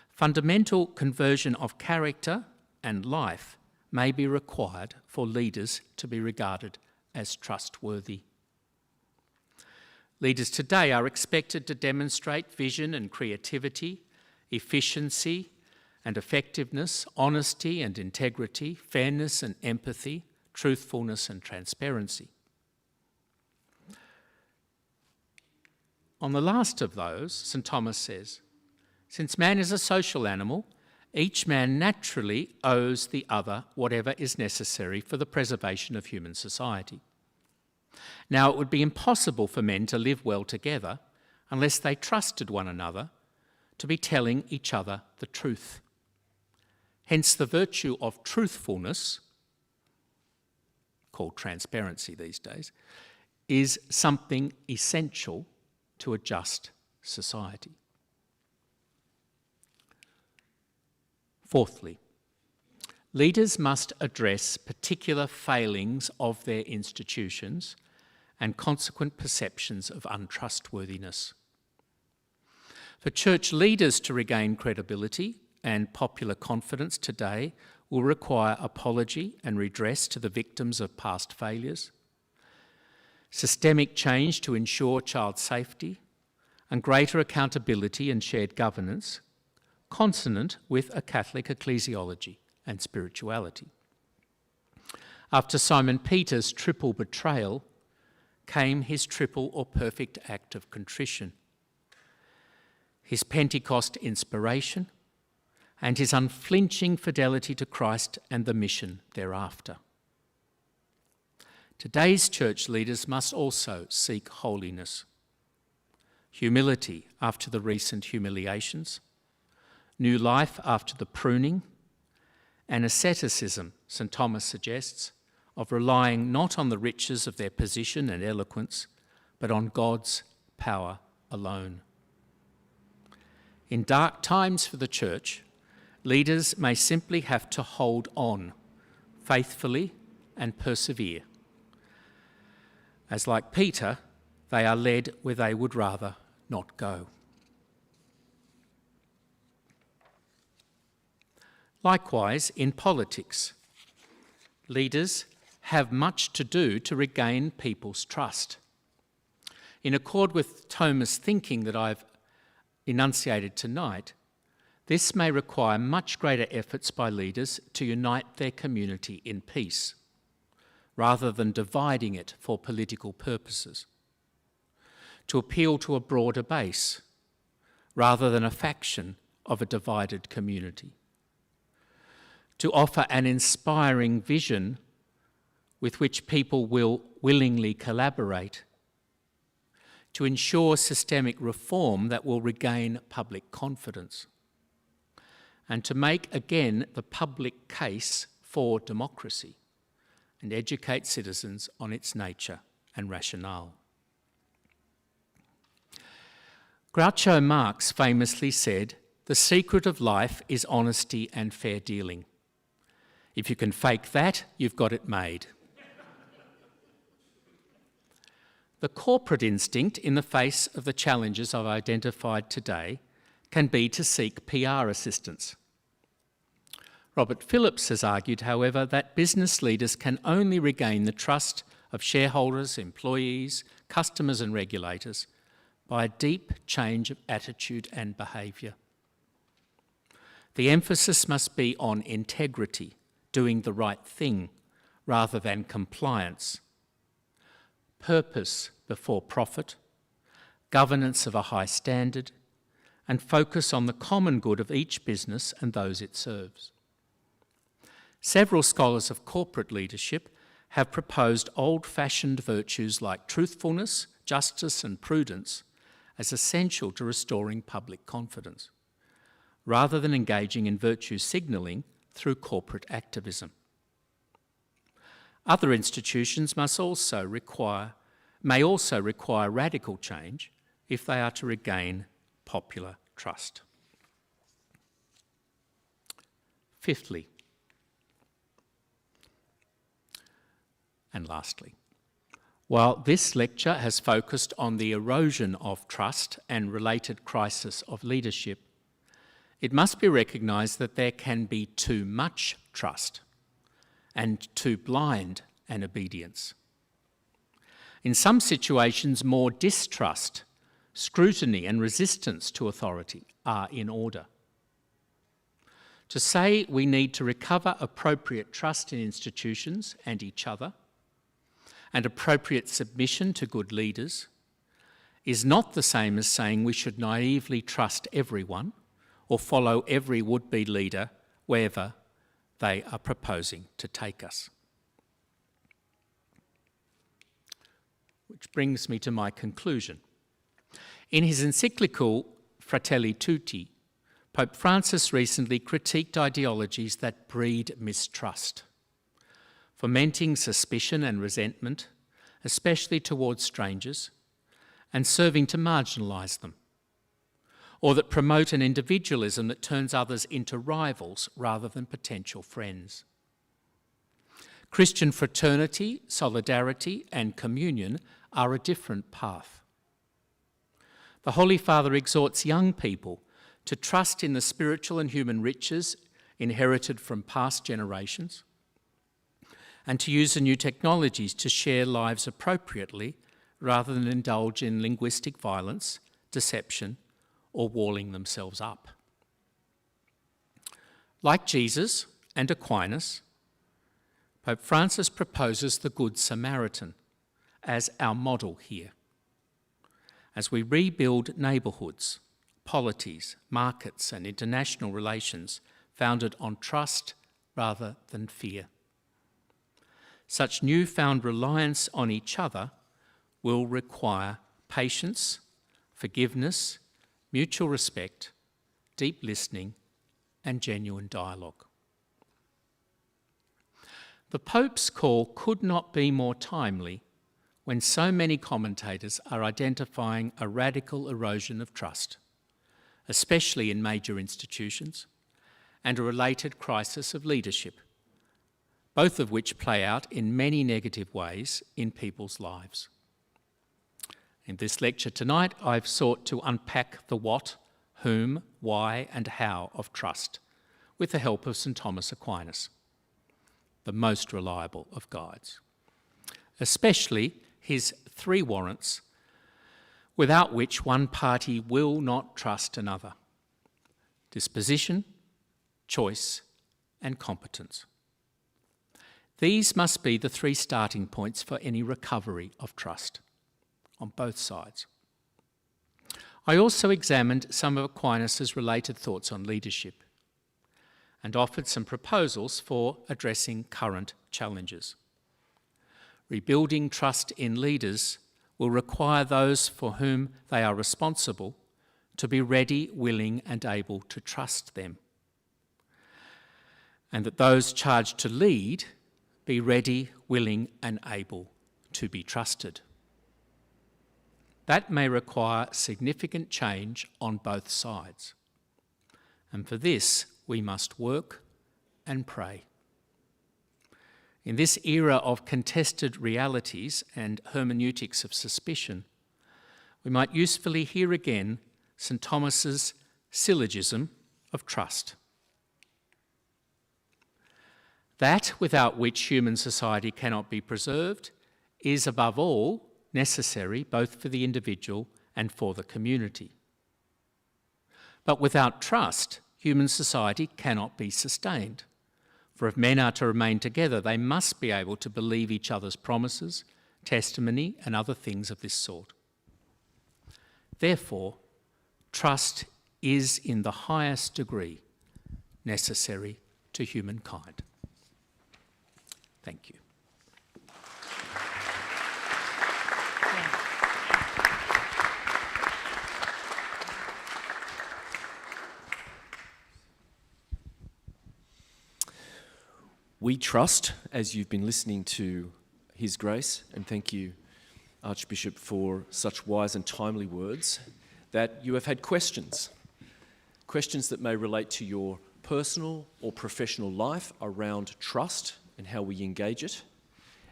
Speaker 4: Fundamental conversion of character and life may be required for leaders to be regarded as trustworthy. Leaders today are expected to demonstrate vision and creativity, efficiency and effectiveness, honesty and integrity, fairness and empathy, truthfulness and transparency. On the last of those, St Thomas says, since man is a social animal, each man naturally owes the other whatever is necessary for the preservation of human society. Now, it would be impossible for men to live well together unless they trusted one another to be telling each other the truth. Hence, the virtue of truthfulness, called transparency these days, is something essential to a just society. Fourthly, leaders must address particular failings of their institutions and consequent perceptions of untrustworthiness. For church leaders to regain credibility and popular confidence today will require apology and redress to the victims of past failures, systemic change to ensure child safety, and greater accountability and shared governance, consonant with a Catholic ecclesiology and spirituality. After Simon Peter's triple betrayal came his triple or perfect act of contrition, his Pentecost inspiration, and his unflinching fidelity to Christ and the mission thereafter. Today's church leaders must also seek holiness, humility after the recent humiliations, new life after the pruning, and asceticism, St Thomas suggests, of relying not on the riches of their position and eloquence, but on God's power alone. In dark times for the church, leaders may simply have to hold on faithfully and persevere, as like Peter, they are led where they would rather not go. Likewise, in politics, leaders have much to do to regain people's trust. In accord with Thomas' thinking that I've enunciated tonight, this may require much greater efforts by leaders to unite their community in peace, rather than dividing it for political purposes, to appeal to a broader base, rather than a faction of a divided community, to offer an inspiring vision with which people will willingly collaborate, to ensure systemic reform that will regain public confidence, and to make again the public case for democracy and educate citizens on its nature and rationale. Groucho Marx famously said, "The secret of life is honesty and fair dealing. If you can fake that, you've got it made." The corporate instinct in the face of the challenges I've identified today can be to seek PR assistance. Robert Phillips has argued, however, that business leaders can only regain the trust of shareholders, employees, customers and regulators by a deep change of attitude and behaviour. The emphasis must be on integrity, doing the right thing, rather than compliance, purpose before profit, governance of a high standard, and focus on the common good of each business and those it serves. Several scholars of corporate leadership have proposed old-fashioned virtues like truthfulness, justice and prudence as essential to restoring public confidence, rather than engaging in virtue signalling through corporate activism. Other institutions may also require radical change if they are to regain popular trust. Fifthly, and lastly, while this lecture has focused on the erosion of trust and related crisis of leadership, it must be recognised that there can be too much trust and too blind an obedience. In some situations, more distrust, scrutiny and resistance to authority are in order. To say we need to recover appropriate trust in institutions and each other, and appropriate submission to good leaders, is not the same as saying we should naively trust everyone or follow every would-be leader wherever they are proposing to take us. Which brings me to my conclusion. In his encyclical Fratelli Tutti, Pope Francis recently critiqued ideologies that breed mistrust, fomenting suspicion and resentment, especially towards strangers, and serving to marginalise them, or that promote an individualism that turns others into rivals rather than potential friends. Christian fraternity, solidarity, and communion are a different path. The Holy Father exhorts young people to trust in the spiritual and human riches inherited from past generations, and to use the new technologies to share lives appropriately rather than indulge in linguistic violence, deception, or walling themselves up. Like Jesus and Aquinas, Pope Francis proposes the Good Samaritan as our model here, as we rebuild neighbourhoods, polities, markets and international relations founded on trust rather than fear. Such newfound reliance on each other will require patience, forgiveness, mutual respect, deep listening, and genuine dialogue. The Pope's call could not be more timely when so many commentators are identifying a radical erosion of trust, especially in major institutions, and a related crisis of leadership, both of which play out in many negative ways in people's lives. In this lecture tonight, I've sought to unpack the what, whom, why, and how of trust with the help of St Thomas Aquinas, the most reliable of guides, especially his 3 warrants, without which one party will not trust another: disposition, choice, and competence. These must be the 3 starting points for any recovery of trust on both sides. I also examined some of Aquinas' related thoughts on leadership and offered some proposals for addressing current challenges. Rebuilding trust in leaders will require those for whom they are responsible to be ready, willing, and able to trust them, and that those charged to lead be ready, willing, and able to be trusted. That may require significant change on both sides, and for this we must work and pray. In this era of contested realities and hermeneutics of suspicion, we might usefully hear again St Thomas's syllogism of trust. That without which human society cannot be preserved is above all necessary both for the individual and for the community. But without trust, human society cannot be sustained. For if men are to remain together, they must be able to believe each other's promises, testimony, and other things of this sort. Therefore, trust is in the highest degree necessary to humankind. Thank you.
Speaker 3: We trust, as you've been listening to His Grace, and thank you, Archbishop, for such wise and timely words, that you have had questions that may relate to your personal or professional life around trust and how we engage it.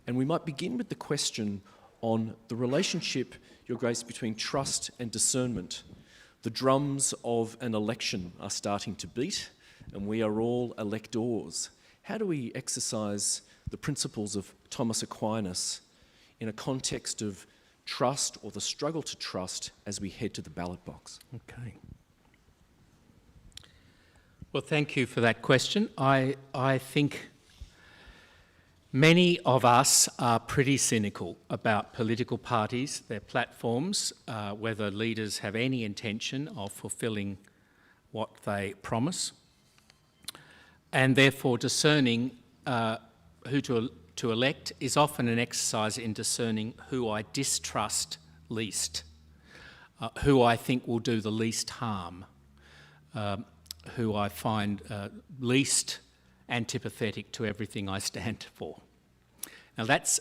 Speaker 3: And we might begin with the question on the relationship, Your Grace, between trust and discernment. The drums of an election are starting to beat, and we are all electors. How do we exercise the principles of Thomas Aquinas in a context of trust, or the struggle to trust, as we head to the ballot box?
Speaker 4: Okay. Well, thank you for that question. I think many of us are pretty cynical about political parties, their platforms, whether leaders have any intention of fulfilling what they promise, and therefore discerning who to elect is often an exercise in discerning who I distrust least, who I think will do the least harm, who I find least antipathetic to everything I stand for. Now that's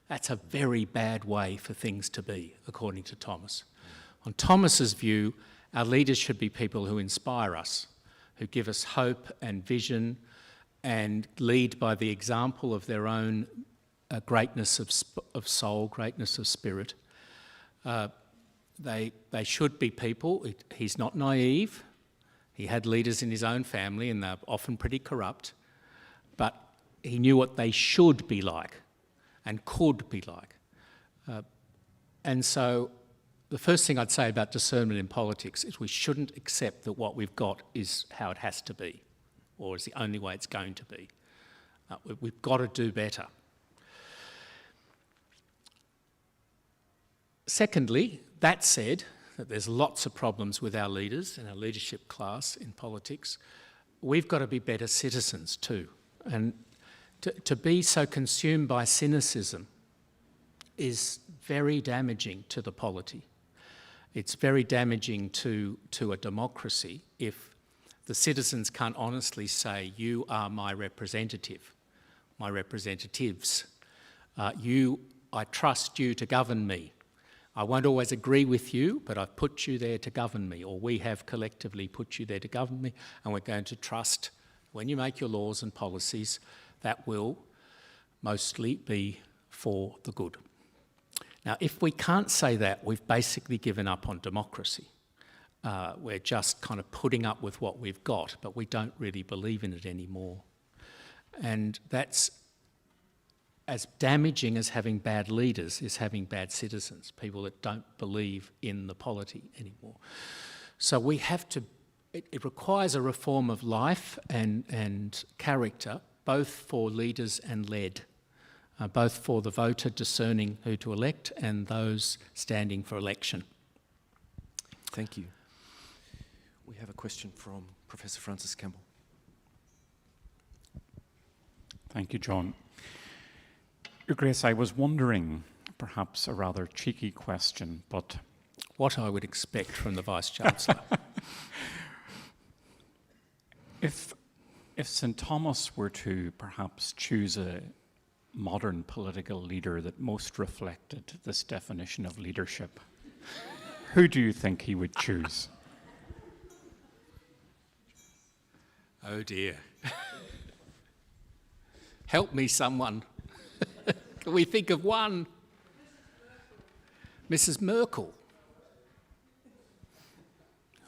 Speaker 4: a very bad way for things to be, according to Thomas. On Thomas's view, our leaders should be people who inspire us, who give us hope and vision and lead by the example of their own greatness of soul, greatness of spirit. They should be people. He's not naive. He had leaders in his own family and they're often pretty corrupt, but he knew what they should be like and could be like. And so the first thing I'd say about discernment in politics is we shouldn't accept that what we've got is how it has to be, or is the only way it's going to be. We've got to do better. Secondly, that said, that there's lots of problems with our leaders and our leadership class in politics, we've got to be better citizens too. And to be so consumed by cynicism is very damaging to the polity. It's very damaging to a democracy if the citizens can't honestly say, you are my representative, my representatives. I trust you to govern me. I won't always agree with you, but I've put you there to govern me, or we have collectively put you there to govern me, and we're going to trust when you make your laws and policies that will mostly be for the good. Now, if we can't say that, we've basically given up on democracy. We're just kind of putting up with what we've got, but we don't really believe in it anymore. And that's as damaging as having bad leaders is having bad citizens, people that don't believe in the polity anymore. So we have to, it requires a reform of life and character, both for leaders and led. Both for the voter discerning who to elect and those standing for election.
Speaker 3: Thank you. We have a question from Professor Francis Campbell.
Speaker 5: Thank you, John. Your Grace, I was wondering, perhaps a rather cheeky question, but...
Speaker 4: What I would expect from the Vice-Chancellor.
Speaker 5: If St Thomas were to perhaps choose a modern political leader that most reflected this definition of leadership, who do you think he would choose?
Speaker 4: Oh dear. Help me, someone. Can we think of one? Mrs. Merkel.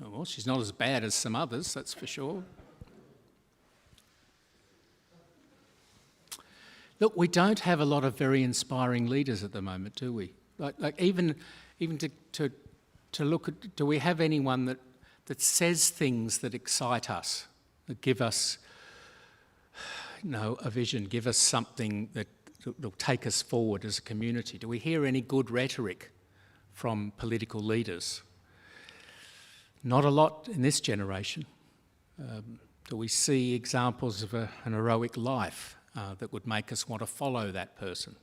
Speaker 4: Oh, well, she's not as bad as some others, that's for sure. Look, we don't have a lot of very inspiring leaders at the moment, do we? Like even to to look at, do we have anyone that says things that excite us, that give us, a vision, give us something that will take us forward as a community? Do we hear any good rhetoric from political leaders? Not a lot in this generation. Do we see examples of an heroic life that would make us want to follow that person?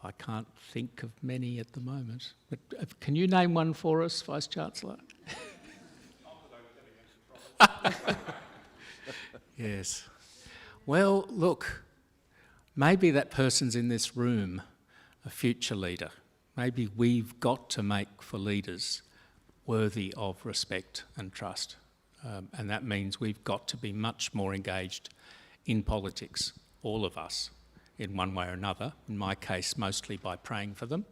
Speaker 4: I can't think of many at the moment. But can you name one for us, Vice-Chancellor? Yes. Well, look, maybe that person's in this room, a future leader. Maybe we've got to make for leaders worthy of respect and trust. And that means we've got to be much more engaged in politics, all of us, in one way or another. In my case, mostly by praying for them,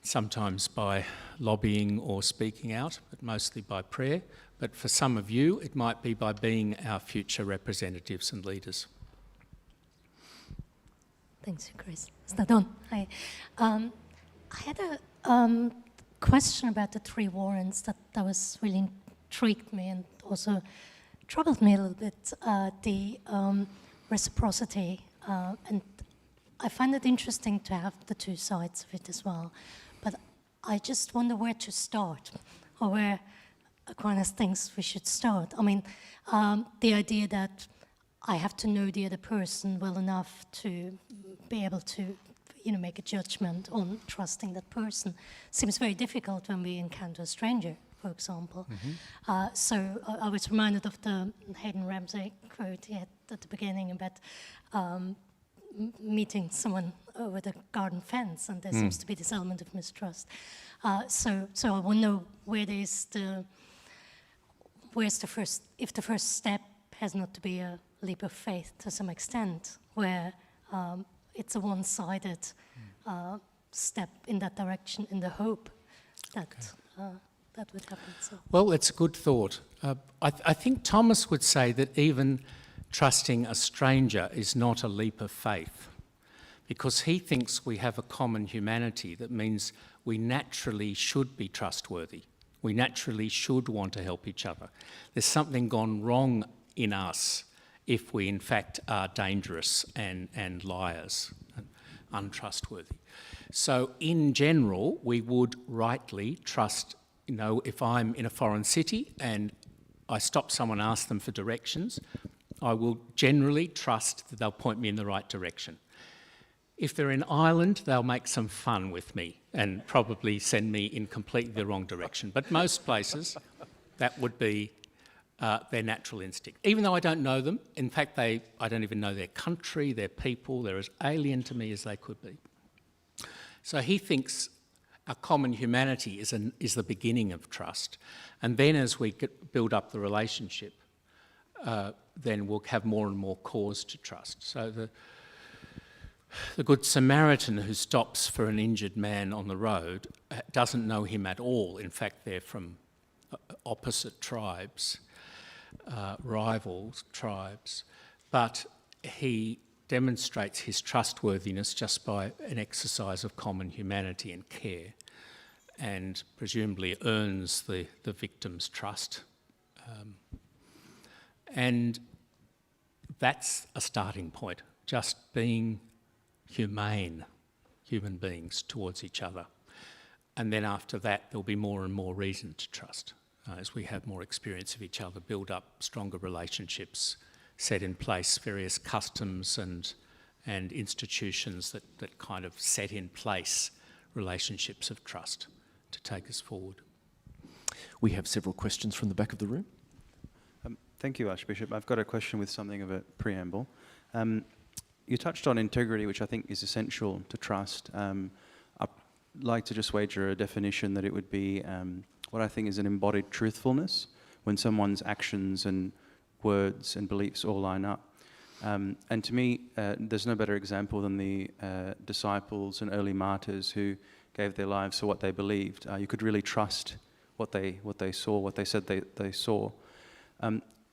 Speaker 4: sometimes by lobbying or speaking out, but mostly by prayer. But for some of you, it might be by being our future representatives and leaders.
Speaker 6: Thanks, Chris. Is that on? Hi. I had a question about the 3 warrants that was really intrigued me and also troubled me a little bit, the reciprocity. And I find it interesting to have the 2 sides of it as well. But I just wonder where to start, or where Aquinas thinks we should start. I mean, the idea that I have to know the other person well enough to be able to, make a judgment on trusting that person seems very difficult when we encounter a stranger, for example. Mm-hmm. So I was reminded of the Hayden Ramsey quote he had at the beginning about meeting someone over the garden fence, and there seems to be this element of mistrust. So I wonder where's the first, if the first step has not to be a leap of faith to some extent, where it's a one-sided step in that direction, in the hope that that would happen. So.
Speaker 4: Well, it's a good thought. I think Thomas would say that even trusting a stranger is not a leap of faith, because he thinks we have a common humanity that means we naturally should be trustworthy. We naturally should want to help each other. There's something gone wrong in us if we in fact are dangerous and liars and untrustworthy. So in general, we would rightly trust, if I'm in a foreign city and I stop someone, ask them for directions, I will generally trust that they'll point me in the right direction. If they're in Ireland, they'll make some fun with me and probably send me in completely the wrong direction. But most places, that would be their natural instinct. Even though I don't know them, in fact, I don't even know their country, their people, they're as alien to me as they could be. So he thinks our common humanity is the beginning of trust. And then as we build up the relationship, then we'll have more and more cause to trust. So the Good Samaritan who stops for an injured man on the road doesn't know him at all. In fact, they're from opposite tribes, rival tribes, but he demonstrates his trustworthiness just by an exercise of common humanity and care, and presumably earns the victim's trust. And that's a starting point, just being humane human beings towards each other. And then after that, there'll be more and more reason to trust as we have more experience of each other, build up stronger relationships, set in place various customs and institutions that kind of set in place relationships of trust to take us forward.
Speaker 3: We have several questions from the back of the room.
Speaker 7: Thank you, Archbishop. I've got a question with something of a preamble. You touched on integrity, which I think is essential to trust. I'd like to just wager a definition that it would be what I think is an embodied truthfulness, when someone's actions and words and beliefs all line up. And to me, there's no better example than the disciples and early martyrs who gave their lives for what they believed. You could really trust what they saw, what they said they saw.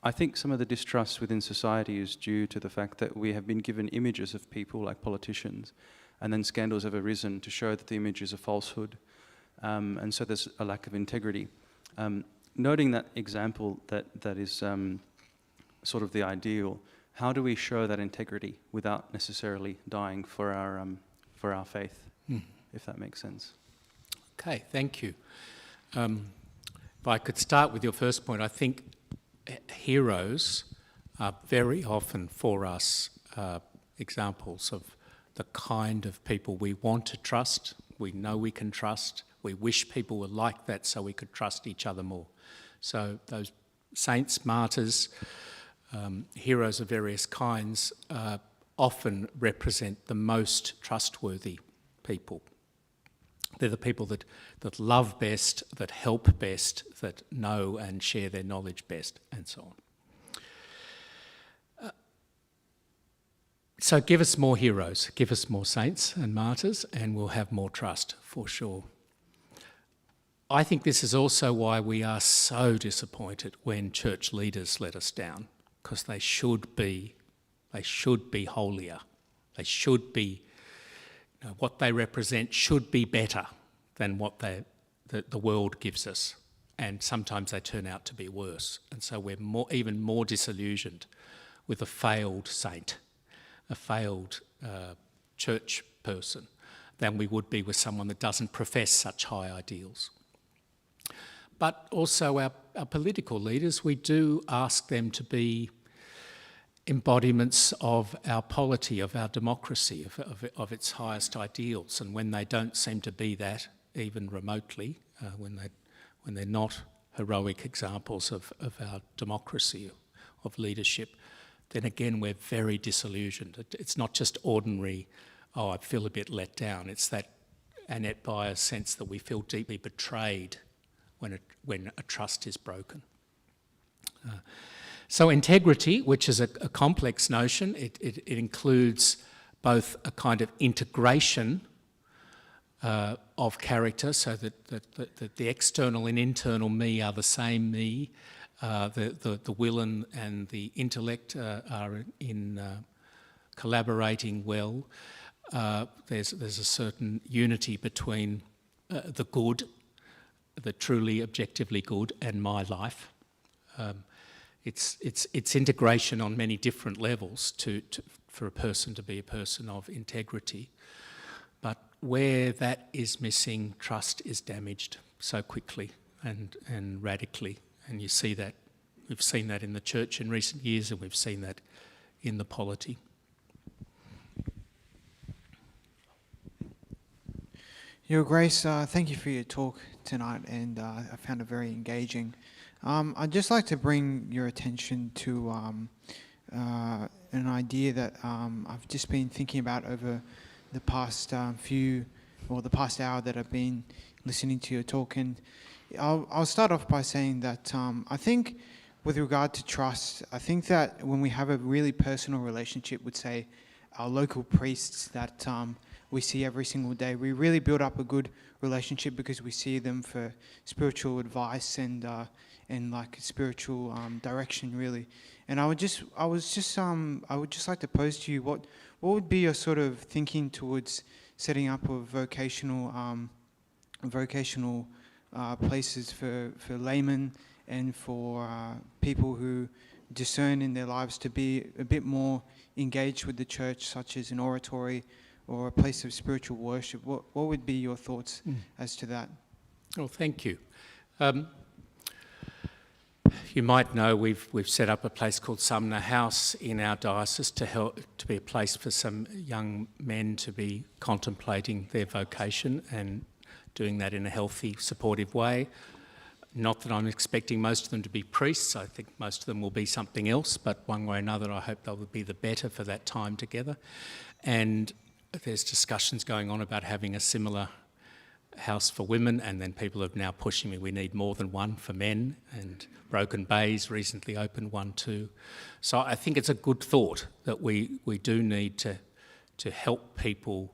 Speaker 7: I think some of the distrust within society is due to the fact that we have been given images of people like politicians, and then scandals have arisen to show that the image is a falsehood. and so there's a lack of integrity. Noting that example that is sort of the ideal, how do we show that integrity without necessarily dying for our faith, if that makes sense?
Speaker 4: Okay, thank you. If I could start with your first point, I think heroes are very often for us examples of the kind of people we want to trust, we know we can trust, we wish people were like that so we could trust each other more. So those saints, martyrs, heroes of various kinds often represent the most trustworthy people. They're the people that love best, that help best, that know and share their knowledge best, and so on. So give us more heroes, give us more saints and martyrs, and we'll have more trust, for sure. I think this is also why we are so disappointed when church leaders let us down, because they should be holier. They should be, what they represent should be better than what the world gives us. And sometimes they turn out to be worse. And so we're even more disillusioned with a failed saint, a failed church person, than we would be with someone that doesn't profess such high ideals. But also our political leaders, we do ask them to be embodiments of our polity, of our democracy, of its highest ideals. And when they don't seem to be that, even remotely, when they're not heroic examples of our democracy, of leadership, then again we're very disillusioned. It's not just ordinary, I feel a bit let down. It's that Annette Byers sense that we feel deeply betrayed when a trust is broken. So integrity, which is a complex notion, it includes both a kind of integration of character, so that the external and internal me are the same me. The will and the intellect are in collaborating well. There's a certain unity between the good, the truly objectively good, and my life. It's integration on many different levels for a person to be a person of integrity. But where that is missing, trust is damaged so quickly and radically. And you see that, we've seen that in the church in recent years, and we've seen that in the polity.
Speaker 8: Your Grace, thank you for your talk tonight, and I found it very engaging. I'd just like to bring your attention to an idea that I've just been thinking about over the past the past hour that I've been listening to your talk. And I'll start off by saying that I think with regard to trust, I think that when we have a really personal relationship with, say, our local priests that we see every single day, we really build up a good relationship because we see them for spiritual advice and like spiritual direction, really. And I would just like to pose to you what would be your sort of thinking towards setting up a vocational places for laymen and for people who discern in their lives to be a bit more engaged with the church, such as an oratory or a place of spiritual worship. What would be your thoughts as to that?
Speaker 4: Well, thank you. You might know we've set up a place called Sumner House in our diocese to be a place for some young men to be contemplating their vocation and doing that in a healthy, supportive way. Not that I'm expecting most of them to be priests. I think most of them will be something else, but one way or another I hope they'll be the better for that time together. And there's discussions going on about having a similar house for women, and then people are now pushing me, we need more than one for men, and Broken Bay's recently opened one too. So I think it's a good thought that we do need to help people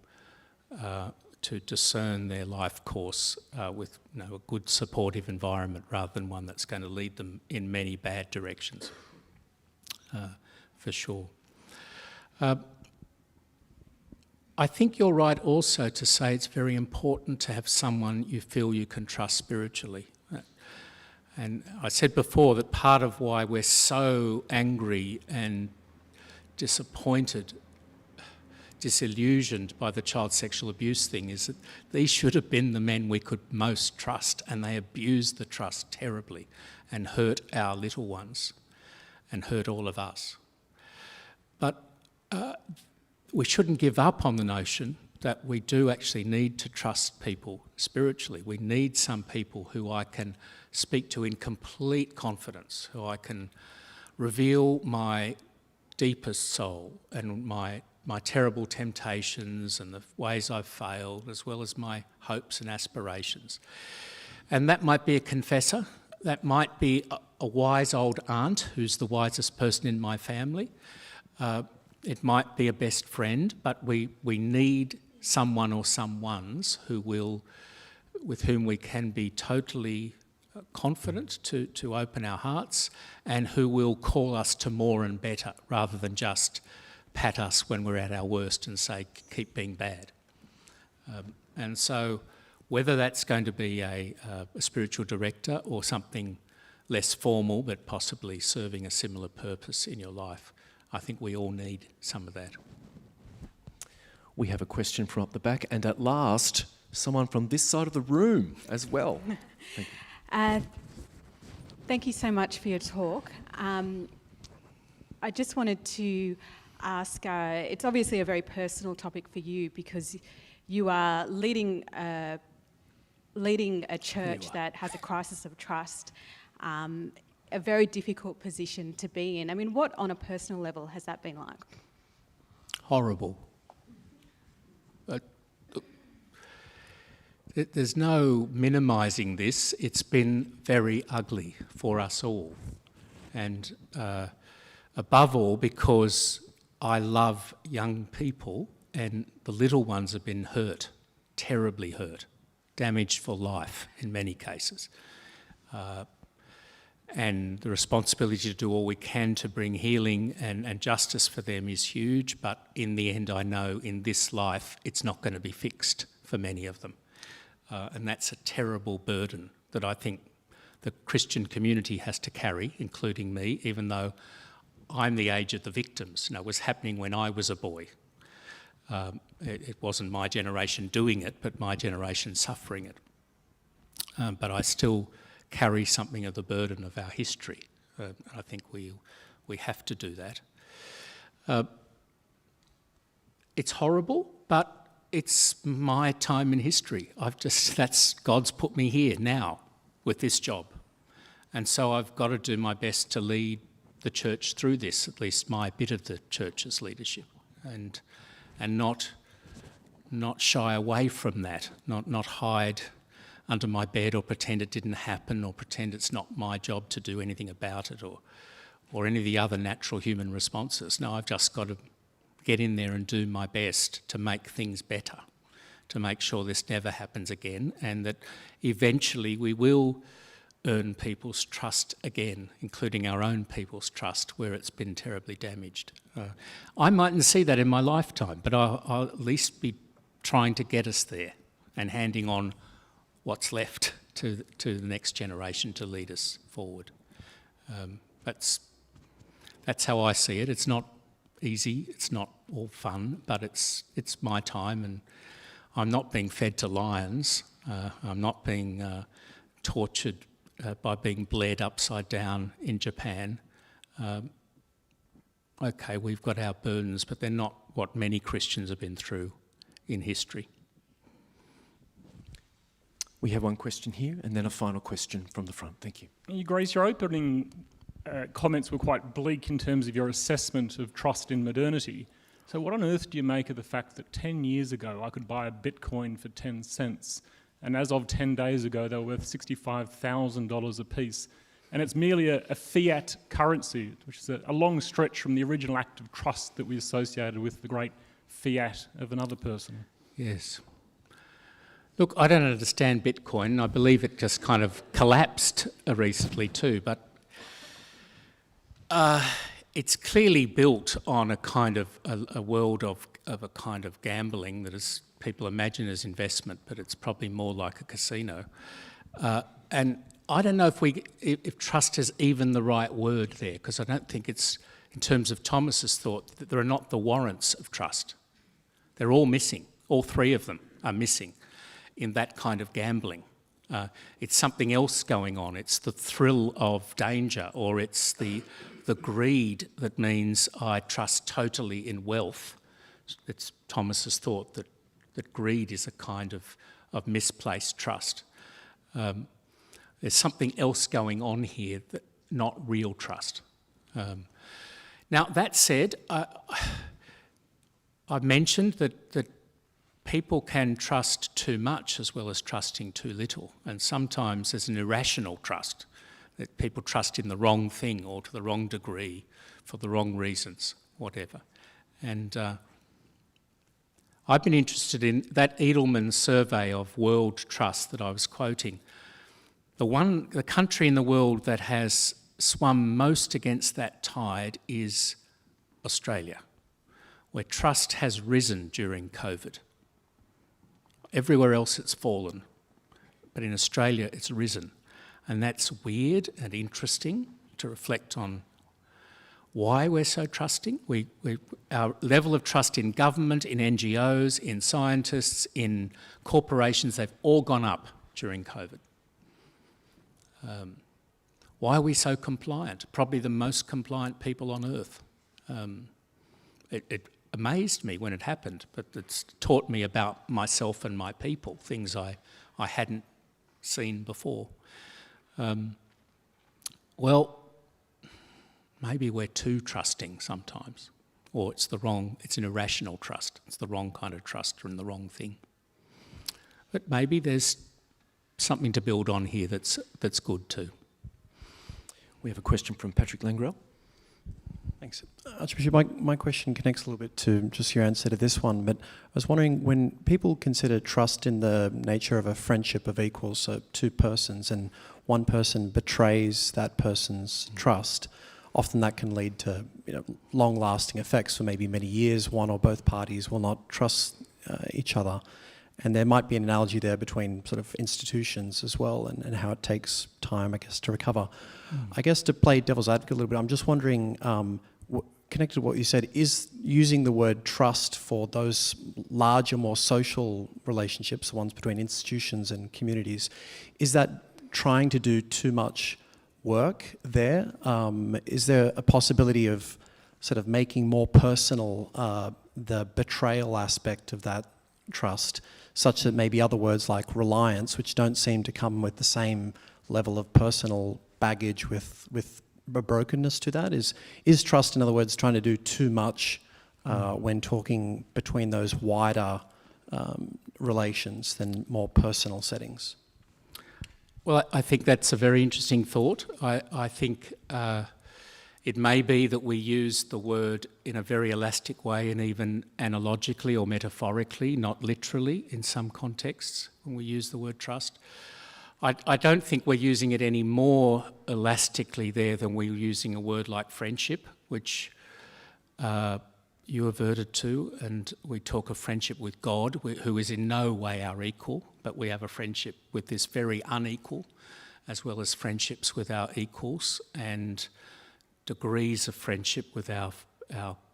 Speaker 4: to discern their life course with a good supportive environment rather than one that's going to lead them in many bad directions, for sure. I think you're right also to say it's very important to have someone you feel you can trust spiritually. And I said before that part of why we're so angry and disappointed, disillusioned by the child sexual abuse thing is that these should have been the men we could most trust, and they abused the trust terribly and hurt our little ones and hurt all of us. But we shouldn't give up on the notion that we do actually need to trust people spiritually. We need some people who I can speak to in complete confidence, who I can reveal my deepest soul and my terrible temptations and the ways I've failed, as well as my hopes and aspirations. And that might be a confessor, that might be a wise old aunt who's the wisest person in my family. It might be a best friend, but we need someone or someones with whom we can be totally confident to open our hearts, and who will call us to more and better rather than just pat us when we're at our worst and say, keep being bad. And so whether that's going to be a spiritual director or something less formal but possibly serving a similar purpose in your life, I think we all need some of that.
Speaker 3: We have a question from up the back, and at last, someone from this side of the room as well. Thank you.
Speaker 9: Thank you so much for your talk. I just wanted to ask, it's obviously a very personal topic for you because you are leading a church that has a crisis of trust, a very difficult position to be in. I mean, what on a personal level has that been like?
Speaker 4: Horrible. There's no minimising this. It's been very ugly for us all. And above all, because I love young people and the little ones have been hurt, terribly hurt, damaged for life in many cases. And the responsibility to do all we can to bring healing and justice for them is huge, but in the end I know in this life it's not going to be fixed for many of them. And that's a terrible burden that I think the Christian community has to carry, including me, even though I'm the age of the victims. You know, it was happening when I was a boy. It wasn't my generation doing it, but my generation suffering it. But I still carry something of the burden of our history. I think we have to do that. It's horrible, but it's my time in history. God's put me here now with this job. And so I've got to do my best to lead the church through this, at least my bit of the church's leadership, and not shy away from that, not hide under my bed or pretend it didn't happen or pretend it's not my job to do anything about it or any of the other natural human responses. No, I've just got to get in there and do my best to make things better, to make sure this never happens again, and that eventually we will earn people's trust again, including our own people's trust where it's been terribly damaged. I mightn't see that in my lifetime, but I'll at least be trying to get us there and handing on what's left to the next generation to lead us forward. That's how I see it. It's not easy, it's not all fun, but it's my time, and I'm not being fed to lions. I'm not being tortured by being bled upside down in Japan. Okay, we've got our burdens, but they're not what many Christians have been through in history.
Speaker 3: We have one question here, and then a final question from the front. Thank you.
Speaker 10: Grace, your opening comments were quite bleak in terms of your assessment of trust in modernity. So what on earth do you make of the fact that 10 years ago I could buy a Bitcoin for 10 cents, and as of 10 days ago they were worth $65,000 a piece, and it's merely a fiat currency, which is a long stretch from the original act of trust that we associated with the great fiat of another person?
Speaker 4: Yes. Look, I don't understand Bitcoin. I believe it just kind of collapsed recently too, but it's clearly built on a kind of a world of a kind of gambling that is people imagine as investment, but it's probably more like a casino. And I don't know if trust is even the right word there, because I don't think it's, in terms of Thomas's thought, that there are not the warrants of trust. They're all missing. All three of them are missing in that kind of gambling. It's something else going on. It's the thrill of danger, or it's the greed that means I trust totally in wealth. It's Thomas's thought that greed is a kind of misplaced trust. There's something else going on here, that not real trust. Now, that said, I've mentioned that people can trust too much as well as trusting too little, and sometimes there's an irrational trust, that people trust in the wrong thing or to the wrong degree for the wrong reasons, whatever. And I've been interested in that Edelman survey of world trust that I was quoting. The country in the world that has swum most against that tide is Australia, where trust has risen during COVID. Everywhere else it's fallen, but in Australia it's risen. And that's weird and interesting to reflect on why we're so trusting. Our level of trust in government, in NGOs, in scientists, in corporations, they've all gone up during COVID. Why are we so compliant? Probably the most compliant people on earth. It amazed me when it happened, but it's taught me about myself and my people, things I hadn't seen before. Well, maybe we're too trusting sometimes, or it's an irrational trust. It's the wrong kind of trust or in the wrong thing. But maybe there's something to build on here that's good too.
Speaker 3: We have a question from Patrick Langrel.
Speaker 11: Thanks. Archbishop, my question connects a little bit to just your answer to this one, but I was wondering, when people consider trust in the nature of a friendship of equals, so two persons, and one person betrays that person's trust, often that can lead to long-lasting effects for maybe many years. One or both parties will not trust each other. And there might be an analogy there between sort of institutions as well, and how it takes time, I guess, to recover. I guess to play devil's advocate a little bit, I'm just wondering, connected to what you said, is using the word trust for those larger, more social relationships, the ones between institutions and communities, is that trying to do too much work there? Is there a possibility of sort of making more personal the betrayal aspect of that trust, such that maybe other words like reliance, which don't seem to come with the same level of personal baggage with a brokenness to that, is trust, in other words, trying to do too much when talking between those wider relations than more personal settings?
Speaker 4: Well, I think that's a very interesting thought. I think it may be that we use the word in a very elastic way, and even analogically or metaphorically, not literally in some contexts when we use the word trust. I don't think we're using it any more elastically there than we're using a word like friendship, which you averted to, and we talk of friendship with God, who is in no way our equal, but we have a friendship with this very unequal, as well as friendships with our equals, and degrees of friendship with our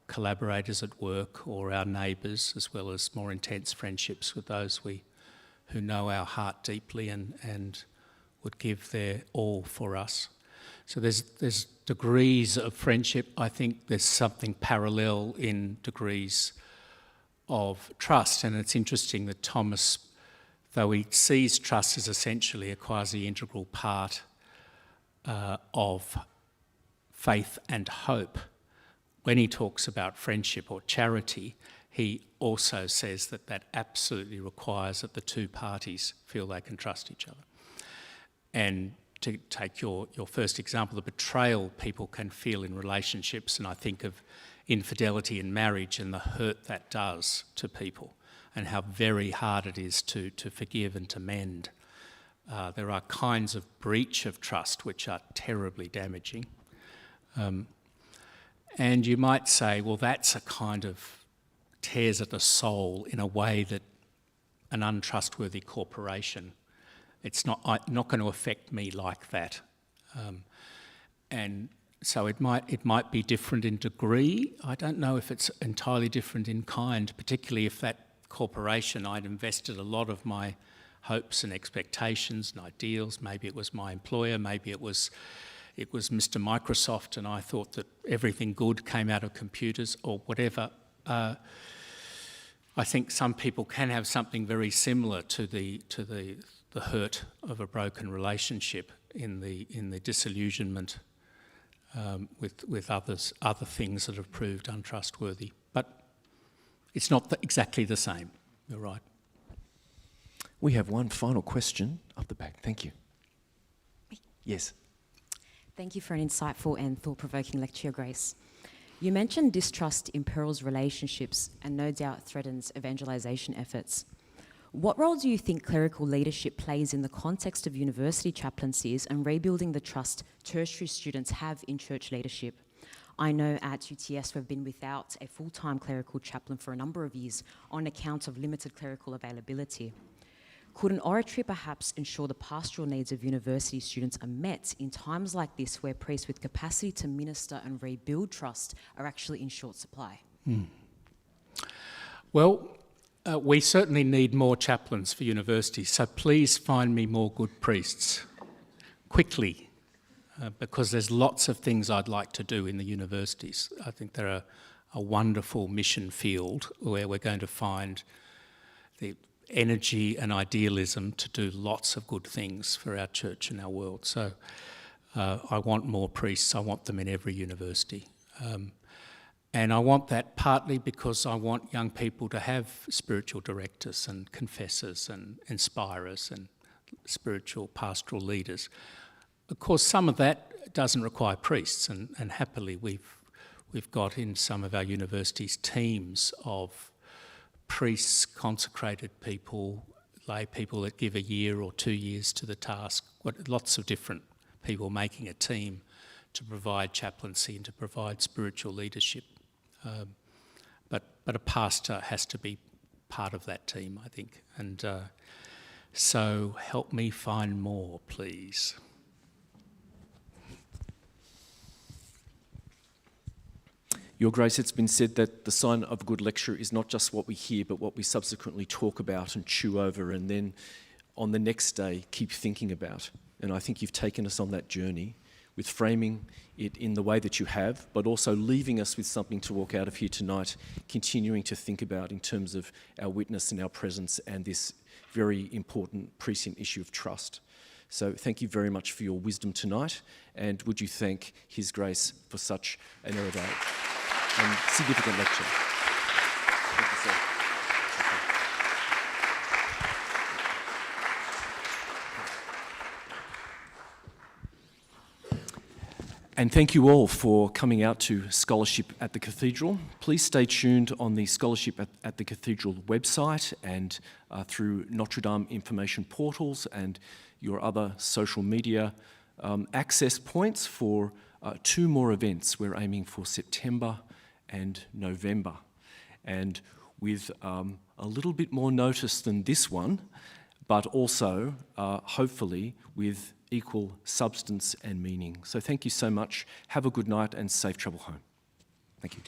Speaker 4: collaborators at work or our neighbours, as well as more intense friendships with those who know our heart deeply and would give their all for us. So there's degrees of friendship. I think there's something parallel in degrees of trust, and it's interesting that Thomas, though he sees trust as essentially a quasi-integral part of faith and hope, when he talks about friendship or charity, he also says that absolutely requires that the two parties feel they can trust each other. And to take your first example, the betrayal people can feel in relationships, and I think of infidelity in marriage and the hurt that does to people, and how very hard it is to forgive and to mend. There are kinds of breach of trust which are terribly damaging. And you might say, well, that's a kind of tears at the soul in a way that an untrustworthy corporation, it's not going to affect me like that. And so it might be different in degree. I don't know if it's entirely different in kind, particularly if that corporation, I'd invested a lot of my hopes and expectations and ideals. Maybe it was my employer, maybe it was Mr. Microsoft, and I thought that everything good came out of computers or whatever. I think some people can have something very similar to the hurt of a broken relationship in the disillusionment with other things that have proved untrustworthy. But it's not exactly the same. You're right.
Speaker 3: We have one final question up the back. Thank you. Yes.
Speaker 12: Thank you for an insightful and thought-provoking lecture, Your Grace. You mentioned distrust imperils relationships and no doubt threatens evangelisation efforts. What role do you think clerical leadership plays in the context of university chaplaincies and rebuilding the trust tertiary students have in church leadership? I know at UTS we've been without a full-time clerical chaplain for a number of years on account of limited clerical availability. Could an oratory perhaps ensure the pastoral needs of university students are met in times like this where priests with capacity to minister and rebuild trust are actually in short supply?
Speaker 4: Well, we certainly need more chaplains for universities, so please find me more good priests quickly, because there's lots of things I'd like to do in the universities. I think they're a wonderful mission field where we're going to find the energy and idealism to do lots of good things for our church and our world. So I want more priests. I want them in every university. And I want that partly because I want young people to have spiritual directors and confessors and inspirers and spiritual pastoral leaders. Of course, some of that doesn't require priests, and happily we've got in some of our universities teams of priests, consecrated people, lay people that give a year or 2 years to the task, lots of different people making a team to provide chaplaincy and to provide spiritual leadership. But a pastor has to be part of that team, I think. And so help me find more, please.
Speaker 3: Your Grace, it's been said that the sign of a good lecture is not just what we hear, but what we subsequently talk about and chew over, and then on the next day keep thinking about. And I think you've taken us on that journey with framing it in the way that you have, but also leaving us with something to walk out of here tonight, continuing to think about in terms of our witness and our presence and this very important prescient issue of trust. So thank you very much for your wisdom tonight, and would you thank His Grace for such an erudite and significant lecture. Thank you, sir. And thank you all for coming out to Scholarship at the Cathedral. Please stay tuned on the Scholarship at the Cathedral website and through Notre Dame information portals and your other social media access points for 2 more events. We're aiming for September and November, and with a little bit more notice than this one, but also hopefully with equal substance and meaning. So thank you so much. Have a good night and safe travel home. Thank you.